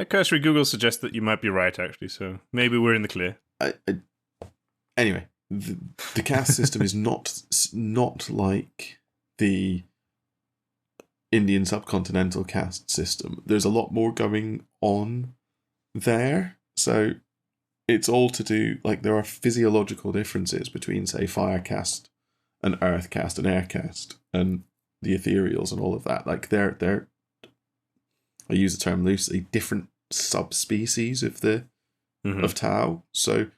[SPEAKER 2] Cursory Google suggests that you might be right, actually, so maybe we're in the clear.
[SPEAKER 1] Anyway, the caste system is not like the Indian subcontinental caste system. There's a lot more going on there. So it's all to do, like, there are physiological differences between, say, fire caste and earth caste and air caste and the ethereals and all of that. Like, they're I use the term loosely, different subspecies of of Tau. So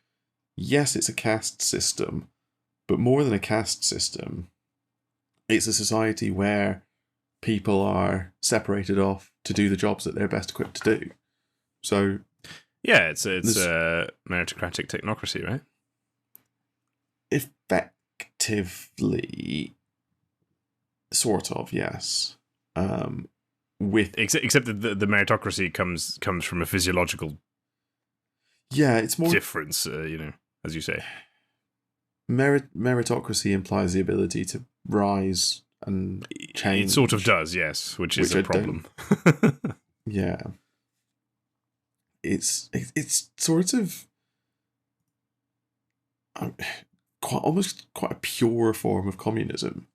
[SPEAKER 1] yes, it's a caste system, but more than a caste system, it's a society where people are separated off to do the jobs that they're best equipped to do. So
[SPEAKER 2] yeah, it's a meritocratic technocracy, right?
[SPEAKER 1] Effectively, sort of, yes. with
[SPEAKER 2] except that the meritocracy comes from a physiological
[SPEAKER 1] it's more
[SPEAKER 2] difference, as you say.
[SPEAKER 1] Meritocracy implies the ability to rise and change.
[SPEAKER 2] It sort of does, yes, which is a problem.
[SPEAKER 1] Yeah, it's sort of quite a pure form of communism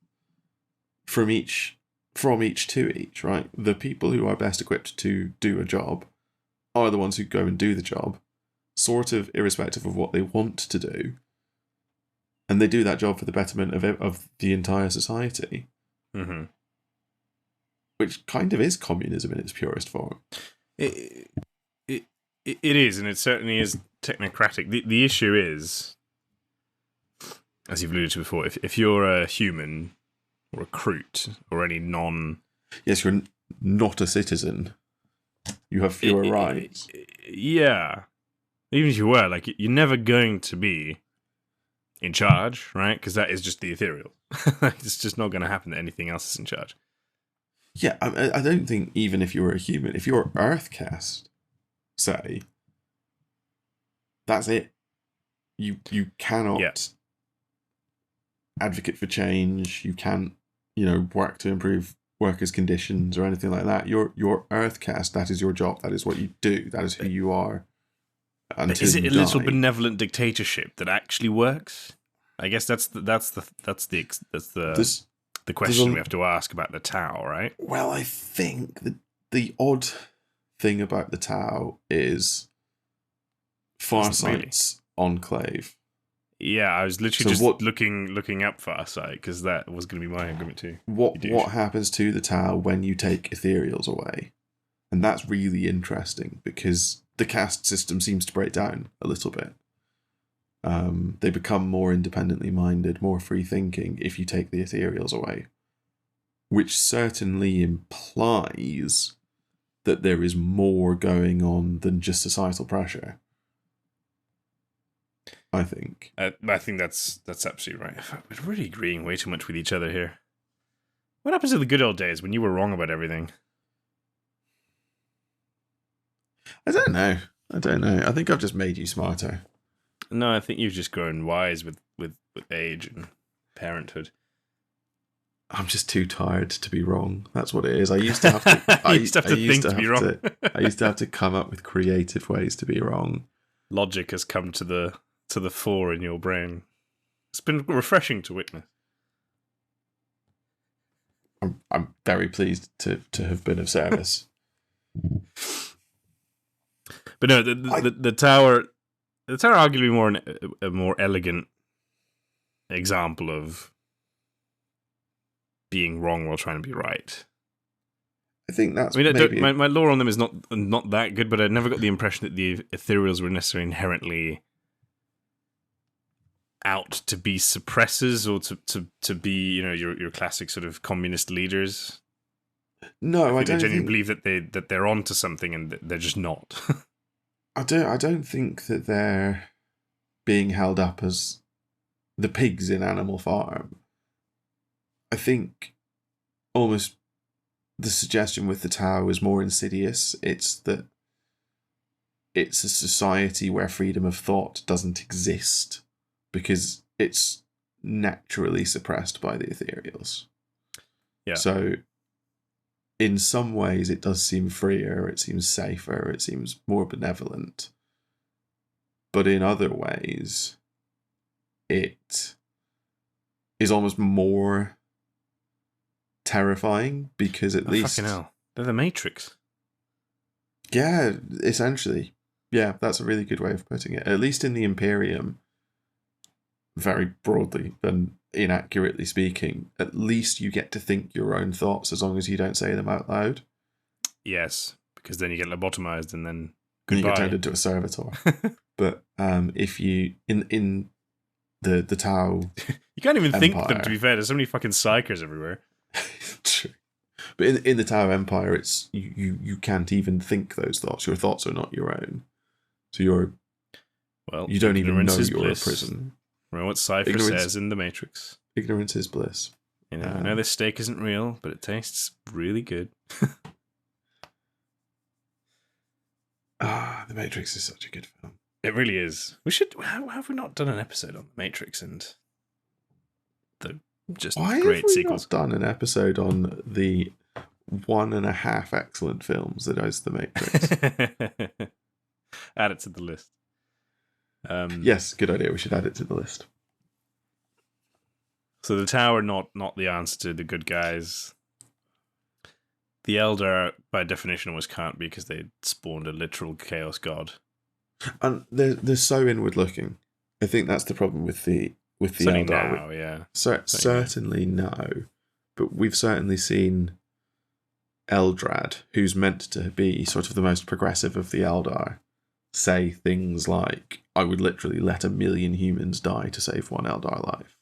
[SPEAKER 1] from each to each, right? The people who are best equipped to do a job are the ones who go and do the job, sort of irrespective of what they want to do, and they do that job for the betterment of the entire society.
[SPEAKER 2] Mm-hmm.
[SPEAKER 1] Which kind of is communism in its purest form.
[SPEAKER 2] It is, and it certainly is technocratic. The issue is, as you've alluded to before, if you're a human or a recruit or any non...
[SPEAKER 1] Yes, you're not a citizen. You have fewer rights.
[SPEAKER 2] Yeah. Even if you were, like, you're never going to be in charge, right? Because that is just the ethereal. It's just not going to happen that anything else is in charge.
[SPEAKER 1] Yeah, I don't think even if you were a human, if you're Earth caste, say, that's it. You cannot advocate for change. You can't, work to improve workers' conditions or anything like that. You're Earth caste. That is your job. That is what you do. That is who you are.
[SPEAKER 2] Is it a little benevolent dictatorship that actually works? I guess that's the question we have to ask about the Tau, right?
[SPEAKER 1] Well, I think the odd thing about the Tau is Farsight's enclave.
[SPEAKER 2] Yeah, I was literally looking up Farsight because that was going to be my argument too.
[SPEAKER 1] What happens to the Tau when you take ethereals away? And that's really interesting because the caste system seems to break down a little bit. They become more independently minded, more free thinking if you take the ethereals away, which certainly implies that there is more going on than just societal pressure. I think.
[SPEAKER 2] I think that's absolutely right. We're really agreeing way too much with each other here. What happens to the good old days when you were wrong about everything?
[SPEAKER 1] I don't know. I think I've just made you smarter.
[SPEAKER 2] No, I think you've just grown wise with age and parenthood.
[SPEAKER 1] I'm just too tired to be wrong. That's what it is. I used to have to. I used to have to think to be wrong. I used to have to come up with creative ways to be wrong.
[SPEAKER 2] Logic has come to the fore in your brain. It's been refreshing to witness.
[SPEAKER 1] I'm very pleased to have been of service.
[SPEAKER 2] But no, the tower. The tower arguably a more elegant example of being wrong while trying to be right.
[SPEAKER 1] I think that's.
[SPEAKER 2] I mean, my lore on them is not that good, but I never got the impression that the ethereals were necessarily inherently out to be suppressors or to be your classic sort of communist leaders.
[SPEAKER 1] No, I don't
[SPEAKER 2] genuinely believe that they're onto something and they're just not.
[SPEAKER 1] I don't think that they're being held up as the pigs in Animal Farm. I think almost the suggestion with the Tau is more insidious. It's that it's a society where freedom of thought doesn't exist because it's naturally suppressed by the ethereals.
[SPEAKER 2] Yeah.
[SPEAKER 1] So in some ways it does seem freer, it seems safer, it seems more benevolent. But in other ways, it is almost more terrifying because at least...
[SPEAKER 2] Fucking hell. They're the Matrix.
[SPEAKER 1] Yeah, essentially. Yeah, that's a really good way of putting it. At least in the Imperium, very broadly and inaccurately speaking, at least you get to think your own thoughts as long as you don't say them out loud.
[SPEAKER 2] Yes, because then you get lobotomized and then
[SPEAKER 1] you get turned into a servitor. But if you in the Tau,
[SPEAKER 2] you can't even
[SPEAKER 1] Empire,
[SPEAKER 2] think them. To be fair, there's so many fucking psychers everywhere.
[SPEAKER 1] True. But in the Tau Empire, it's you can't even think those thoughts. Your thoughts are not your own. So you don't even know you're a prison.
[SPEAKER 2] Remember what Cypher says in The Matrix.
[SPEAKER 1] Ignorance is bliss.
[SPEAKER 2] I know this steak isn't real, but it tastes really good.
[SPEAKER 1] The Matrix is such a good film.
[SPEAKER 2] It really is. We should. How have we not done an episode on The Matrix and the just
[SPEAKER 1] Why
[SPEAKER 2] great
[SPEAKER 1] have we
[SPEAKER 2] sequels?
[SPEAKER 1] not done an episode on the 1.5 excellent films that is The Matrix?
[SPEAKER 2] Add it to the list.
[SPEAKER 1] Yes, good idea. We should add it to the list.
[SPEAKER 2] So the tower, not the answer to the good guys. The Elder, by definition, always can't be because they spawned a literal chaos god.
[SPEAKER 1] And they're so inward looking. I think that's the problem with the
[SPEAKER 2] Certainly
[SPEAKER 1] Eldar.
[SPEAKER 2] now, yeah.
[SPEAKER 1] Certainly no, but we've certainly seen Eldrad, who's meant to be sort of the most progressive of the Eldar, say things like, "I would literally let 1 million humans die to save one Eldar life,"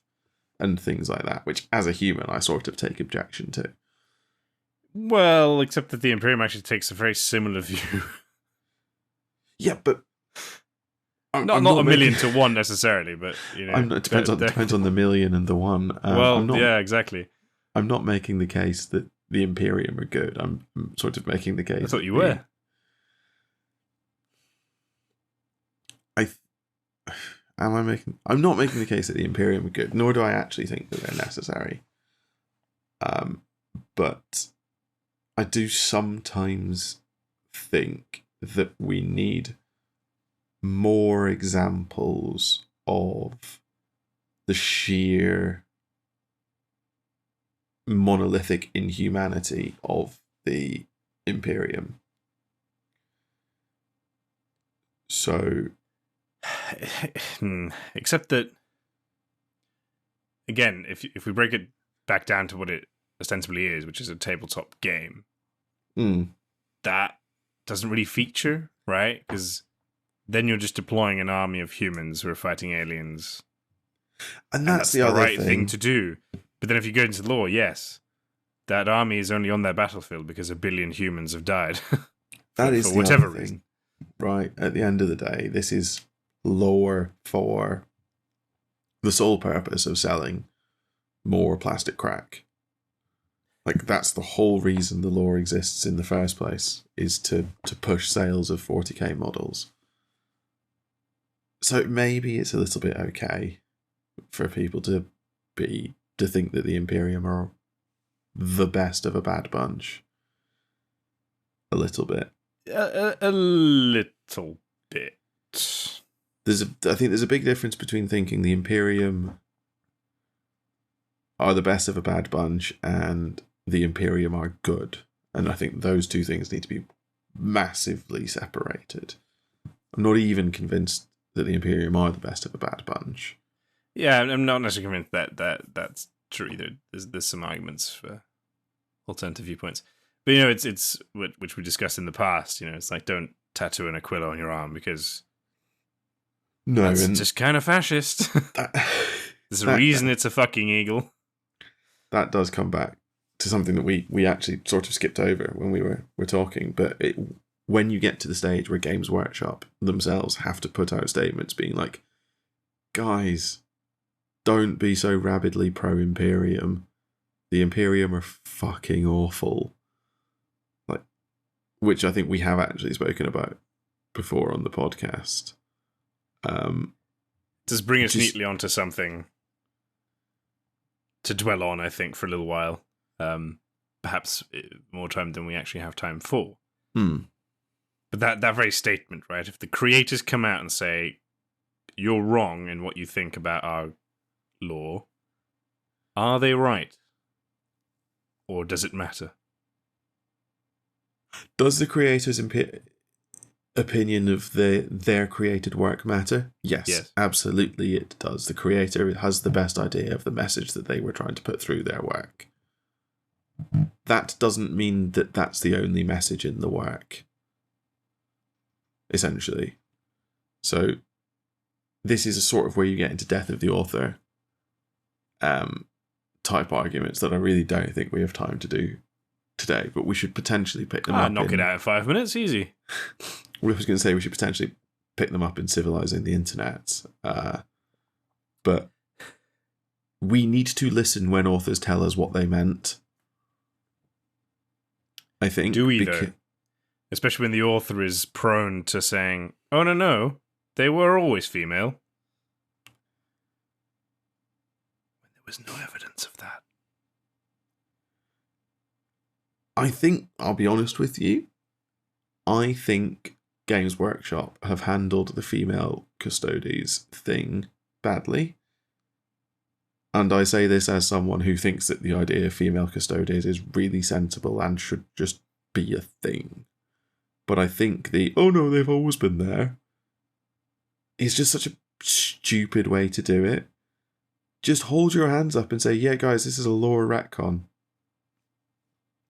[SPEAKER 1] and things like that. Which, as a human, I sort of take objection to.
[SPEAKER 2] Well, except that the Imperium actually takes a very similar view.
[SPEAKER 1] Yeah, but I'm
[SPEAKER 2] not
[SPEAKER 1] not
[SPEAKER 2] 1 million to 1 necessarily, but you know,
[SPEAKER 1] it depends on the million and the one.
[SPEAKER 2] Yeah, exactly.
[SPEAKER 1] I'm not making the case that the Imperium are good. I'm sort of making the case.
[SPEAKER 2] I thought you were.
[SPEAKER 1] I'm not making the case that the Imperium are good, nor do I actually think that they're necessary. But I do sometimes think that we need more examples of the sheer monolithic inhumanity of the Imperium. So,
[SPEAKER 2] except that, again, if we break it back down to what it ostensibly is, which is a tabletop game, that doesn't really feature, right? Because then you're just deploying an army of humans who are fighting aliens,
[SPEAKER 1] and that's the
[SPEAKER 2] other
[SPEAKER 1] right
[SPEAKER 2] thing to do. But then if you go into lore, yes, that army is only on their battlefield because 1 billion humans have died.
[SPEAKER 1] That is
[SPEAKER 2] for
[SPEAKER 1] the
[SPEAKER 2] whatever
[SPEAKER 1] other
[SPEAKER 2] reason.
[SPEAKER 1] Thing. Right, at the end of the day, this is lore for the sole purpose of selling more plastic crack. Like, that's the whole reason the lore exists in the first place, is to push sales of 40k models. So maybe it's a little bit okay for people to think that the Imperium are the best of a bad bunch. A little bit.
[SPEAKER 2] A little bit.
[SPEAKER 1] I think there's a big difference between thinking the Imperium are the best of a bad bunch and the Imperium are good. And I think those two things need to be massively separated. I'm not even convinced that the Imperium are the best of a bad bunch.
[SPEAKER 2] Yeah, I'm not necessarily convinced that's true either. There's some arguments for alternative viewpoints. But, you know, it's which we discussed in the past, you know, it's like, don't tattoo an Aquila on your arm because that's just kind of fascist. There's a reason it's a fucking eagle.
[SPEAKER 1] That does come back to something that we actually sort of skipped over when we were talking, but when you get to the stage where Games Workshop themselves have to put out statements being like, guys, don't be so rabidly pro-Imperium. The Imperium are fucking awful. Like, which I think we have actually spoken about before on the podcast.
[SPEAKER 2] Does bring us neatly onto something to dwell on, I think, for a little while. Perhaps more time than we actually have time for. But that very statement, right? If the creators come out and say, you're wrong in what you think about our lore, are they right? Or does it matter?
[SPEAKER 1] Does the creators' opinion of their created work matter? Yes, absolutely it does. The creator has the best idea of the message that they were trying to put through their work. That doesn't mean that that's the only message in the work, essentially. So this is a sort of where you get into death of the author type arguments that I really don't think we have time to do today, but we should potentially pick them up.
[SPEAKER 2] Knock it out in 5 minutes, easy.
[SPEAKER 1] I was going to say we should potentially pick them up in Civilizing the Internet, but we need to listen when authors tell us what they meant. I think.
[SPEAKER 2] Do we, though? especially when the author is prone to saying, "Oh no, they were always female." There was no evidence of that.
[SPEAKER 1] I think, I'll be honest with you, I think Games Workshop have handled the female custodies thing badly. And I say this as someone who thinks that the idea of female custodians is really sensible and should just be a thing. But I think oh no, they've always been there, is just such a stupid way to do it. Just hold your hands up and say, yeah, guys, this is a lore retcon.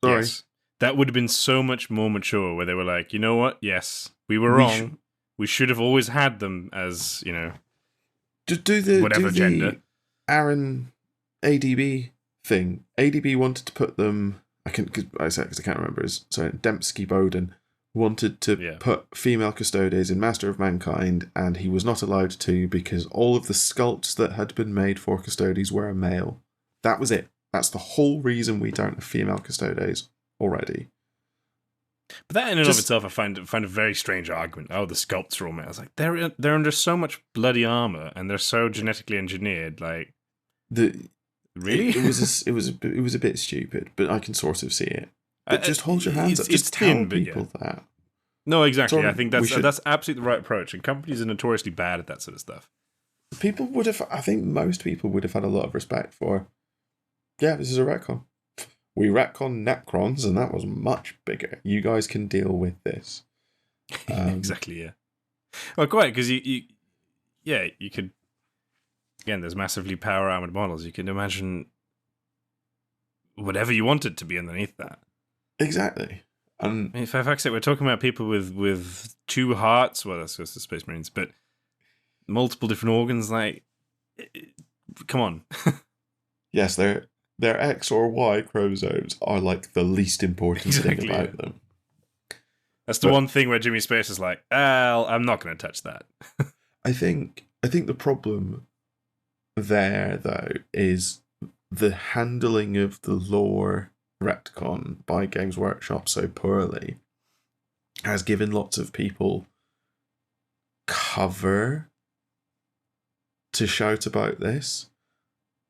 [SPEAKER 1] Sorry.
[SPEAKER 2] Yes. That would have been so much more mature, where they were like, you know what? Yes, we were wrong. We should have always had them as, whatever gender.
[SPEAKER 1] Aaron ADB thing. ADB wanted to put them. I can't remember. Dembski Bowden wanted to put female custodians in Master of Mankind, and he was not allowed to because all of the sculpts that had been made for custodians were a male. That was it. That's the whole reason we don't have female custodians already.
[SPEAKER 2] But that in and of itself, I find a very strange argument. Oh, the sculpts are all male. It's like they're under so much bloody armor, and they're so genetically engineered. Like, really,
[SPEAKER 1] it was a bit stupid, but I can sort of see it. But just hold your hands up. Just tell people that.
[SPEAKER 2] No, exactly. Sorry, I think that's absolutely the right approach. And companies are notoriously bad at that sort of stuff.
[SPEAKER 1] People would have. I think most people would have had a lot of respect for. Yeah, this is a retcon. We retcon Necrons, and that was much bigger. You guys can deal with this.
[SPEAKER 2] Exactly, yeah. Well, quite, because you could... Again, there's massively power-armored models. You can imagine whatever you wanted to be underneath that.
[SPEAKER 1] Exactly.
[SPEAKER 2] In fact, we're talking about people with 2 hearts. Well, that's just the Space Marines, but multiple different organs. Like, come on.
[SPEAKER 1] Yes, their X or Y chromosomes are like the least important thing about them.
[SPEAKER 2] That's the one thing where Jimmy Space is like, I'm not going to touch that.
[SPEAKER 1] I think the problem there, though, is the handling of the lore retcon by Games Workshop so poorly has given lots of people cover to shout about this.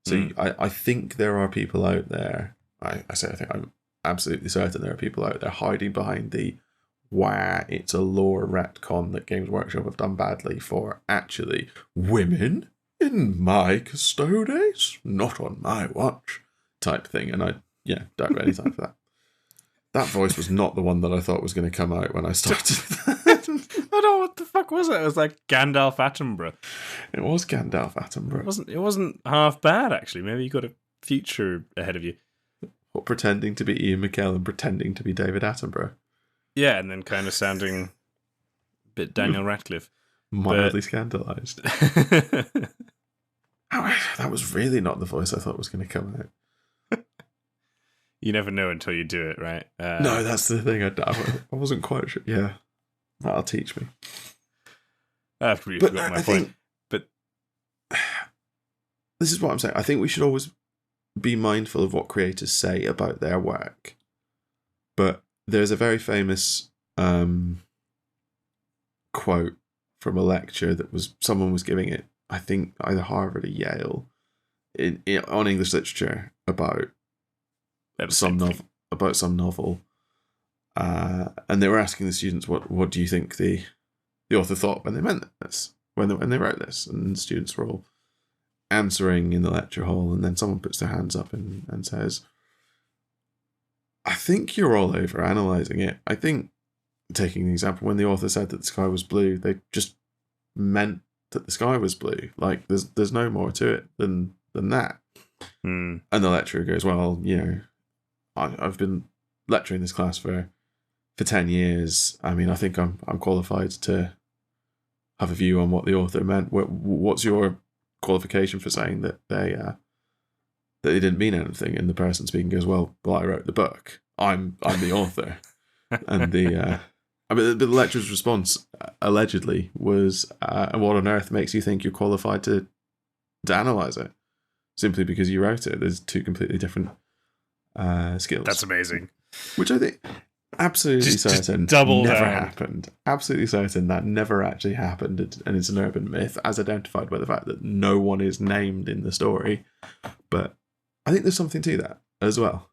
[SPEAKER 1] So I think there are people out there. I think I'm absolutely certain there are people out there hiding behind it's a lore retcon that Games Workshop have done badly for actually women in my custodies, not on my watch, type thing. And I don't have any time for that. That voice was not the one that I thought was going to come out when I started.
[SPEAKER 2] I don't know what the fuck was it. It was like Gandalf Attenborough.
[SPEAKER 1] It was Gandalf Attenborough.
[SPEAKER 2] It wasn't half bad, actually. Maybe you got a future ahead of you.
[SPEAKER 1] Or pretending to be Ian McKellen, pretending to be David Attenborough.
[SPEAKER 2] Yeah, and then kind of sounding a bit Daniel Radcliffe.
[SPEAKER 1] Mildly scandalised. That was really not the voice I thought was going to come out.
[SPEAKER 2] You never know until you do it, right?
[SPEAKER 1] No, that's the thing. I wasn't quite sure. Yeah, that'll teach me.
[SPEAKER 2] I've completely forgotten my point. But
[SPEAKER 1] this is what I'm saying. I think we should always be mindful of what creators say about their work. But there's a very famous quote from a lecture that someone was giving it, I think either Harvard or Yale, on English literature about some novel, and they were asking the students what do you think the author thought when they meant this, when they wrote this, and the students were all answering in the lecture hall, and then someone puts their hands up and says, I think you're all over analysing it. I think, taking the example, when the author said that the sky was blue, they just meant that the sky was blue. Like, there's no more to it than that. And the lecturer goes, well, I've been lecturing this class for 10 years. I mean, I think I'm qualified to have a view on what the author meant. What's your qualification for saying that they didn't mean anything? And the person speaking goes, well, I wrote the book. I'm the author. And the lecturer's response allegedly was, and what on earth makes you think you're qualified to analyse it? Simply because you wrote it. There's 2 completely different skills.
[SPEAKER 2] That's amazing.
[SPEAKER 1] Which I think, absolutely certain
[SPEAKER 2] double
[SPEAKER 1] never
[SPEAKER 2] down.
[SPEAKER 1] happened. Absolutely certain that never actually happened, and it's an urban myth, as identified by the fact that no one is named in the story. But I think there's something to that as well.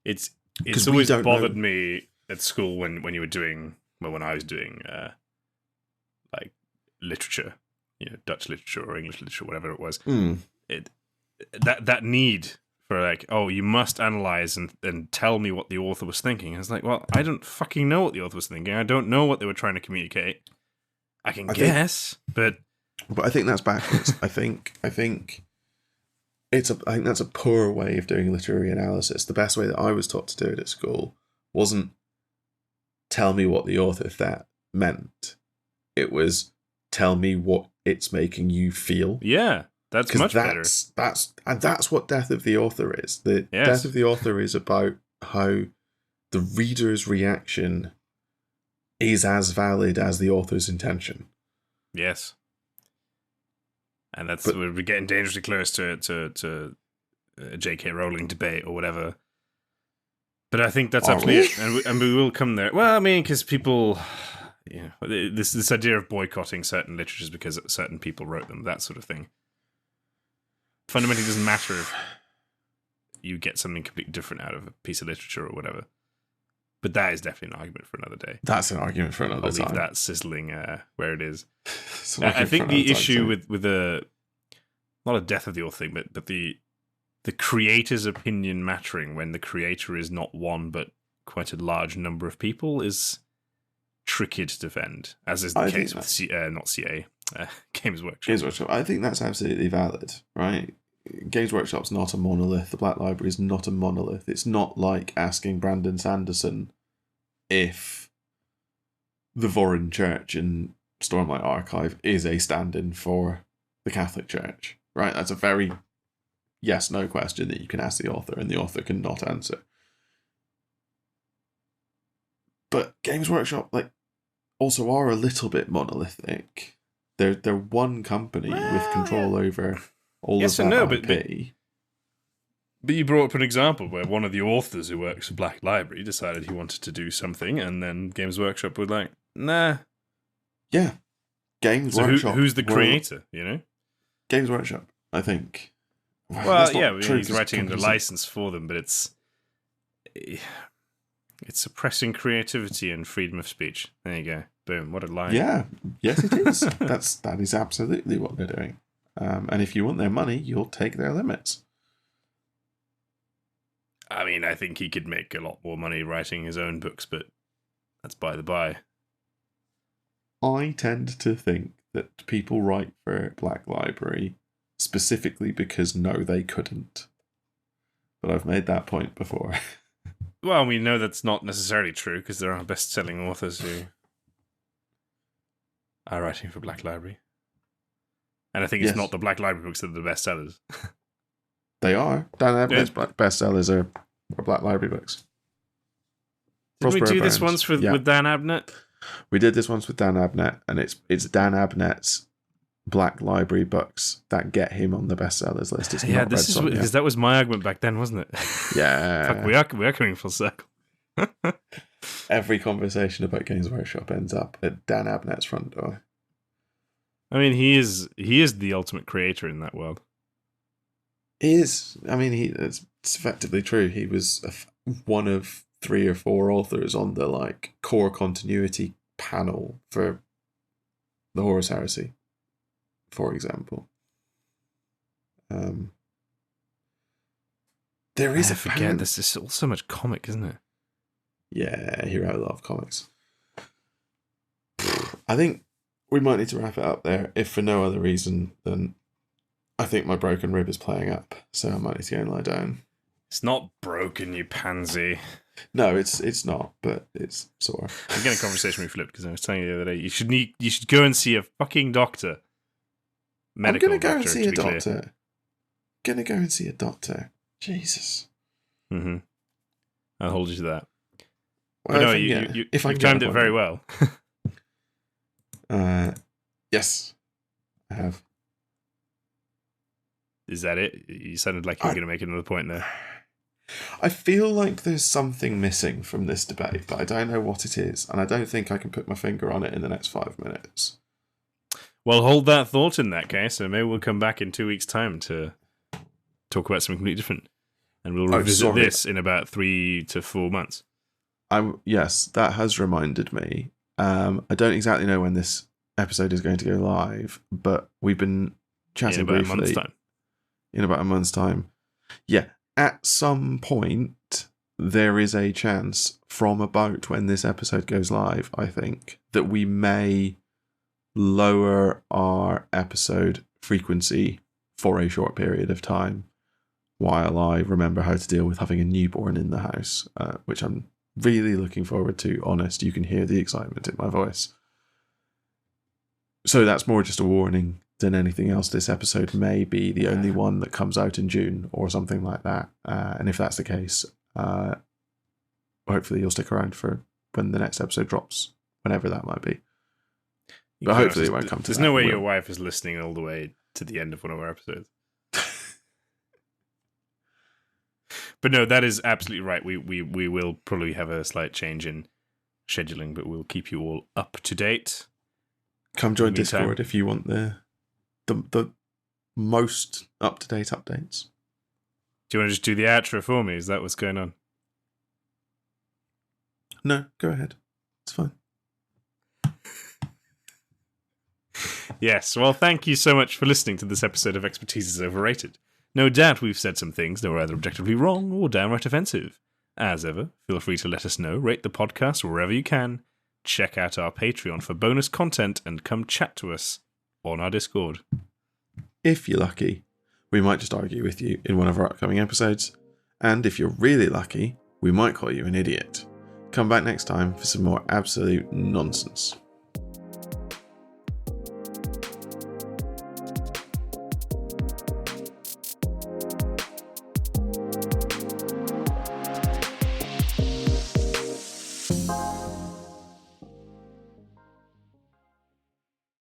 [SPEAKER 2] It's
[SPEAKER 1] 'Cause we
[SPEAKER 2] always
[SPEAKER 1] don't
[SPEAKER 2] bothered
[SPEAKER 1] know.
[SPEAKER 2] me at school when you were doing, well, when I was doing like literature, Dutch literature or English literature, whatever it was. It that need for like, oh, you must analyze and tell me what the author was thinking. I was like, well, I don't fucking know what the author was thinking. I don't know what they were trying to communicate. I can guess, but
[SPEAKER 1] I think that's backwards. I think I think that's a poor way of doing literary analysis. The best way that I was taught to do it at school wasn't tell me what the author that meant. It was tell me what it's making you feel.
[SPEAKER 2] yeah, that's much better.
[SPEAKER 1] That's what Death of the Author is. The Death of the Author is about how the reader's reaction is as valid as the author's intention.
[SPEAKER 2] Yes. And we're getting dangerously close to a J.K. Rowling debate or whatever. But I think that's absolutely it, and we will come there. Well, I mean, because people, this idea of boycotting certain literatures because certain people wrote them, that sort of thing. Fundamentally, doesn't matter if you get something completely different out of a piece of literature or whatever. But that is definitely an argument for another day.
[SPEAKER 1] That's an argument for another time.
[SPEAKER 2] I'll leave that sizzling where it is. I think the issue with the not a Death of the Author thing, but the creator's opinion mattering when the creator is not one but quite a large number of people is tricky to defend, as is the case with Games Workshop.
[SPEAKER 1] Games Workshop. I think that's absolutely valid, right? Games Workshop's not a monolith. The Black Library is not a monolith. It's not like asking Brandon Sanderson if the Voron Church in Stormlight Archive is a stand-in for the Catholic Church, right? That's a very yes-no question that you can ask the author, and the author can not answer. But Games Workshop, also are a little bit monolithic. They're one company with control over all of that IP.
[SPEAKER 2] But you brought up an example where one of the authors who works for Black Library decided he wanted to do something, and then Games Workshop was like, nah.
[SPEAKER 1] Yeah. Games Workshop.
[SPEAKER 2] Who's the creator,
[SPEAKER 1] Games Workshop, I think.
[SPEAKER 2] Well, yeah, he's writing under license for them, but it's suppressing creativity and freedom of speech. There you go. Boom. What a line.
[SPEAKER 1] Yeah. Yes, it is. that is absolutely what they're doing. And if you want their money, you'll take their limits.
[SPEAKER 2] I mean, I think he could make a lot more money writing his own books, but that's by the by.
[SPEAKER 1] I tend to think that people write for Black Library specifically because no, they couldn't. But I've made that point before.
[SPEAKER 2] Well, we know that's not necessarily true because there are best-selling authors who are writing for Black Library. And I think it's not the Black Library books that are the best sellers.
[SPEAKER 1] They are. Dan Abnett's best sellers are Black Library books.
[SPEAKER 2] Did we do this once with Dan Abnett?
[SPEAKER 1] We did this once with Dan Abnett, and it's Dan Abnett's Black Library books that get him on the bestsellers list. It's not
[SPEAKER 2] this is because that was my argument back then, wasn't it?
[SPEAKER 1] Yeah.
[SPEAKER 2] Fuck, we are coming full circle.
[SPEAKER 1] Every conversation about Games Workshop ends up at Dan Abnett's front door.
[SPEAKER 2] I mean, he is the ultimate creator in that world.
[SPEAKER 1] He is. I mean, it's effectively true. He was one of 3 or 4 authors on the core continuity panel for the Horus Heresy, for example. There is
[SPEAKER 2] there's just all so much comic, isn't it?
[SPEAKER 1] Yeah, he wrote a lot of comics. I think we might need to wrap it up there, if for no other reason than I think my broken rib is playing up, so I might need to go and lie down.
[SPEAKER 2] It's not broken, you pansy.
[SPEAKER 1] No, it's not, but it's sore.
[SPEAKER 2] I'm getting a conversation with Flip because I was telling you the other day, you should go and see a fucking doctor.
[SPEAKER 1] I'm gonna go and see a doctor. Gonna go and see a doctor. Jesus.
[SPEAKER 2] Mm-hmm. I'll hold you to that.
[SPEAKER 1] Well,
[SPEAKER 2] but no, you've timed it very well.
[SPEAKER 1] Yes, I have.
[SPEAKER 2] Is that it? You sounded like you were going to make another point there.
[SPEAKER 1] I feel like there's something missing from this debate, but I don't know what it is, and I don't think I can put my finger on it in the next 5 minutes.
[SPEAKER 2] Well, hold that thought in that case, and maybe we'll come back in 2 weeks' time to talk about something completely different. And we'll revisit this in about 3 to 4 months.
[SPEAKER 1] Yes, that has reminded me. I don't exactly know when this episode is going to go live, but we've been chatting briefly. In about a month's time. Yeah, at some point, there is a chance from about when this episode goes live, I think, that we may lower our episode frequency for a short period of time while I remember how to deal with having a newborn in the house, which I'm really looking forward to. Honest, you can hear the excitement in my voice. So that's more just a warning than anything else. This episode may be the only one that comes out in June or something like that. And if that's the case, hopefully you'll stick around for when the next episode drops, whenever that might be. But hopefully it won't come to that.
[SPEAKER 2] There's no way your wife is listening all the way to the end of one of our episodes. But no, that is absolutely right. We will probably have a slight change in scheduling, but we'll keep you all up to date.
[SPEAKER 1] Come join Discord if you want the most up-to-date updates.
[SPEAKER 2] Do you want to just do the outro for me? Is that what's going on?
[SPEAKER 1] No, go ahead. It's fine.
[SPEAKER 2] Yes, well, thank you so much for listening to this episode of Expertise is Overrated. No doubt we've said some things that were either objectively wrong or downright offensive. As ever, feel free to let us know, rate the podcast wherever you can, check out our Patreon for bonus content, and come chat to us on our Discord.
[SPEAKER 1] If you're lucky, we might just argue with you in one of our upcoming episodes, and if you're really lucky, we might call you an idiot. Come back next time for some more absolute nonsense.